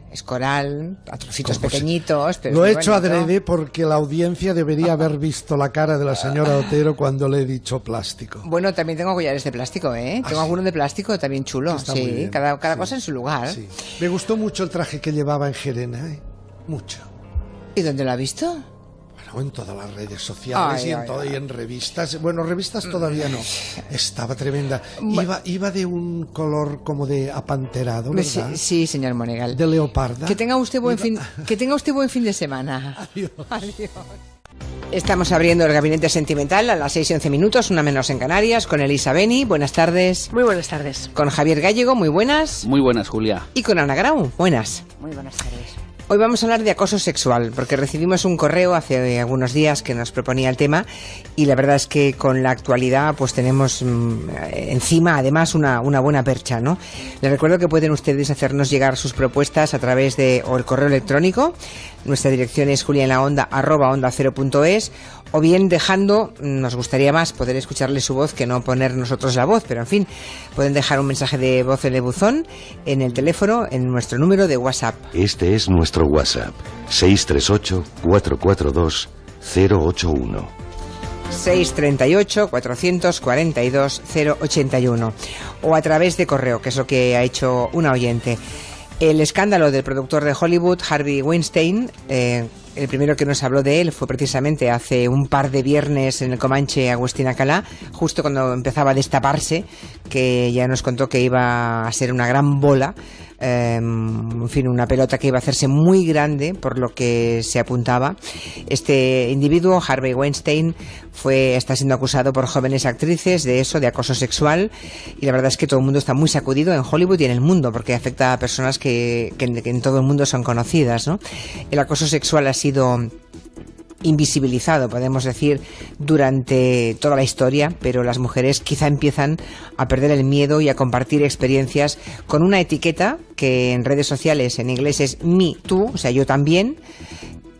Speaker 1: a trocitos pequeñitos. Pero
Speaker 2: lo he hecho adrede porque la audiencia debería haber visto la cara de la señora Otero cuando le he dicho plástico.
Speaker 1: Bueno, también tengo collares de plástico, ¿eh? Tengo alguno de plástico también chulo. Sí, cada cosa en su lugar.
Speaker 2: Sí. Me gustó mucho el traje que llevaba en Gerena, ¿eh? Mucho.
Speaker 1: ¿Y dónde lo ha visto?
Speaker 2: En todas las redes sociales y en revistas. Bueno, revistas todavía no. Estaba tremenda. Iba de un color como de apanterado, ¿verdad?
Speaker 1: Sí, señor Monegal.
Speaker 2: De leoparda.
Speaker 1: Que tenga usted buen fin de semana.
Speaker 2: Adiós.
Speaker 1: Estamos abriendo el Gabinete Sentimental a las 6:11, una menos en Canarias, con Elisa Beni. Buenas tardes.
Speaker 8: Muy buenas tardes.
Speaker 1: Con Javier Gallego, muy buenas.
Speaker 10: Muy buenas, Julia.
Speaker 1: Y con Ana Grau, buenas.
Speaker 9: Muy buenas tardes.
Speaker 1: Hoy vamos a hablar de acoso sexual, porque recibimos un correo hace algunos días que nos proponía el tema, y la verdad es que con la actualidad pues tenemos encima además una buena percha, ¿no? Les recuerdo que pueden ustedes hacernos llegar sus propuestas a través de o el correo electrónico. Nuestra dirección es julianaonda@onda0.es, o bien dejando, nos gustaría más poder escucharle su voz que no poner nosotros la voz, pero en fin, pueden dejar un mensaje de voz en el buzón, en el teléfono, en nuestro número de WhatsApp.
Speaker 6: Este es nuestro WhatsApp, 638-442-081.
Speaker 1: 638-442-081. O a través de correo, que es lo que ha hecho una oyente. El escándalo del productor de Hollywood, Harvey Weinstein, el primero que nos habló de él fue precisamente hace un par de viernes en el Comanche Agustín Alcalá, justo cuando empezaba a destaparse, que ya nos contó que iba a ser una gran bola, en fin, una pelota que iba a hacerse muy grande por lo que se apuntaba. Este individuo, Harvey Weinstein, está siendo acusado por jóvenes actrices de eso, de acoso sexual, y la verdad es que todo el mundo está muy sacudido en Hollywood y en el mundo, porque afecta a personas que en todo el mundo son conocidas, ¿no? El acoso sexual ha sido invisibilizado, podemos decir, durante toda la historia, pero las mujeres quizá empiezan a perder el miedo y a compartir experiencias con una etiqueta que en redes sociales en inglés es me too, o sea, yo también,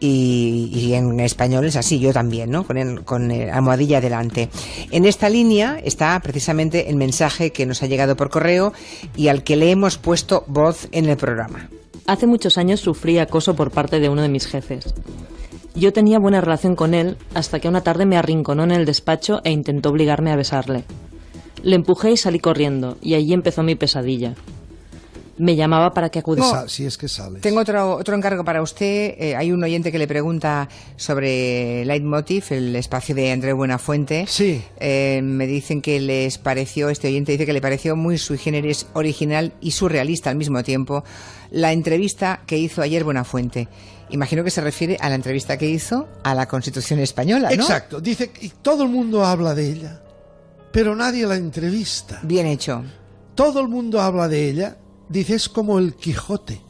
Speaker 1: y en español es así, yo también, ¿no? Con almohadilla delante. En esta línea está precisamente el mensaje que nos ha llegado por correo y al que le hemos puesto voz en el programa.
Speaker 7: Hace muchos años sufrí acoso por parte de uno de mis jefes. Yo tenía buena relación con él hasta que una tarde me arrinconó en el despacho e intentó obligarme a besarle. Le empujé y salí corriendo, y allí empezó mi pesadilla. Me llamaba para que acudiera.
Speaker 2: Si es que sales.
Speaker 1: Tengo otro encargo para usted. Hay un oyente que le pregunta sobre Leitmotiv, el espacio de Andreu Buenafuente.
Speaker 2: Sí.
Speaker 1: Me dicen que les pareció, este oyente dice que le pareció muy sui generis, original y surrealista al mismo tiempo la entrevista que hizo ayer Buenafuente. Imagino que se refiere a la entrevista que hizo a la Constitución española, ¿no?
Speaker 2: Exacto. Dice que todo el mundo habla de ella, pero nadie la entrevista.
Speaker 1: Bien hecho.
Speaker 2: Todo el mundo habla de ella. Dice, es como el Quijote.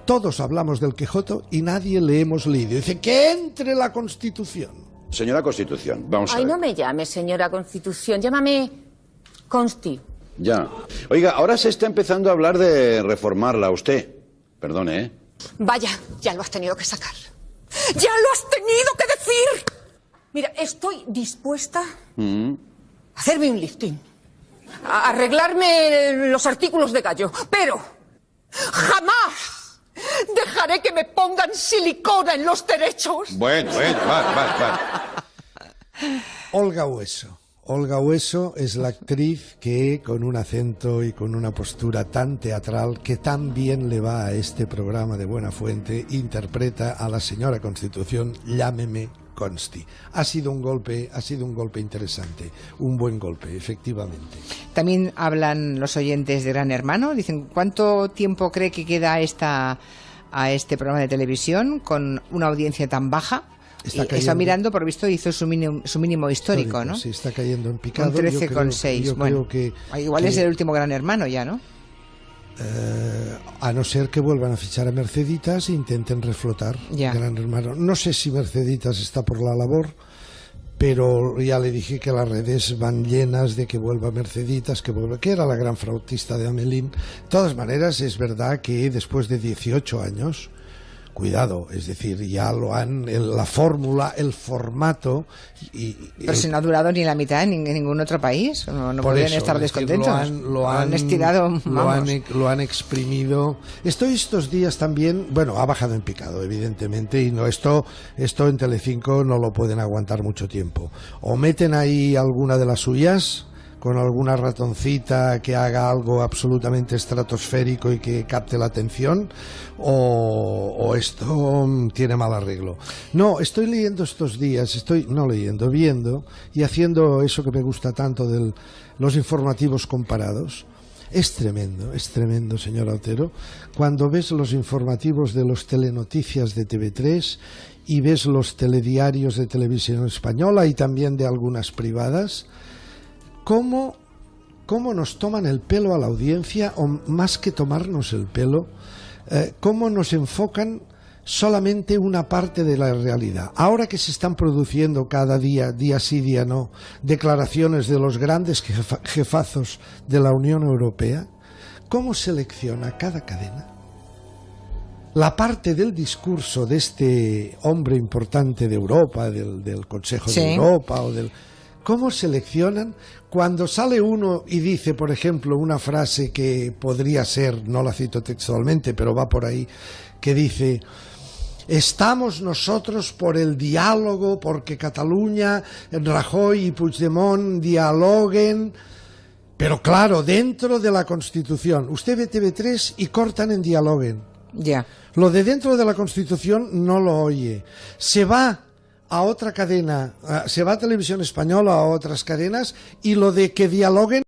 Speaker 2: Todos hablamos del Quijote y nadie le hemos leído. Dice, que entre la Constitución.
Speaker 4: Señora Constitución, vamos a ver.
Speaker 5: Ay, no me llame señora Constitución, llámame Consti.
Speaker 4: Ya. Oiga, ahora se está empezando a hablar de reformarla usted. Perdone, ¿eh?
Speaker 5: Vaya, ya lo has tenido que sacar. ¡Ya lo has tenido que decir! Mira, estoy dispuesta a hacerme un lifting, a arreglarme los artículos de gallo, pero jamás dejaré que me pongan silicona en los derechos.
Speaker 4: Bueno, va.
Speaker 2: Olga Hueso. Olga Hueso es la actriz que, con un acento y con una postura tan teatral que tan bien le va a este programa de Buenafuente, interpreta a la señora Constitución, llámeme Consti. Ha sido un golpe interesante, un buen golpe, efectivamente.
Speaker 1: También hablan los oyentes de Gran Hermano, dicen, ¿cuánto tiempo cree que queda a este programa de televisión con una audiencia tan baja? Está mirando, por visto, hizo su mínimo histórico, ¿no?
Speaker 2: Sí, está cayendo en picado.
Speaker 1: Con 13,6. Bueno, igual es el último Gran Hermano ya, ¿no?
Speaker 2: A no ser que vuelvan a fichar a Merceditas e intenten reflotar Gran Hermano. No sé si Merceditas está por la labor, pero ya le dije que las redes van llenas de que vuelva Merceditas, que era la gran flautista de Amelín. De todas maneras, es verdad que después de 18 años... Cuidado, es decir, ya lo han, la fórmula, el formato...
Speaker 1: Pero si no ha durado ni la mitad en ningún otro país, no podrían estar descontentos.
Speaker 2: Lo han estirado, lo han exprimido. Estos días también, bueno, ha bajado en picado, evidentemente, y no esto en Telecinco no lo pueden aguantar mucho tiempo. O meten ahí alguna de las suyas... con alguna ratoncita que haga algo absolutamente estratosférico y que capte la atención, o esto tiene mal arreglo. No, estoy leyendo estos días, viendo y haciendo eso que me gusta tanto de los informativos comparados. Es tremendo, señor Otero, cuando ves los informativos de los telenoticias de TV3 y ves los telediarios de Televisión Española y también de algunas privadas. ¿Cómo nos toman el pelo a la audiencia, o más que tomarnos el pelo, cómo nos enfocan solamente una parte de la realidad? Ahora que se están produciendo cada día sí, día no, declaraciones de los grandes jefazos de la Unión Europea, ¿cómo selecciona cada cadena la parte del discurso de este hombre importante de Europa, del Consejo de Europa, ¿cómo seleccionan? Cuando sale uno y dice, por ejemplo, una frase que podría ser, no la cito textualmente, pero va por ahí, que dice: estamos nosotros por el diálogo, porque Cataluña, Rajoy y Puigdemont dialoguen, pero claro, dentro de la Constitución. Usted ve TV3 y cortan en dialoguen.
Speaker 1: Ya.
Speaker 2: Lo de dentro de la Constitución no lo oye. Se va a otra cadena, se va a Televisión Española, a otras cadenas, y lo de que dialoguen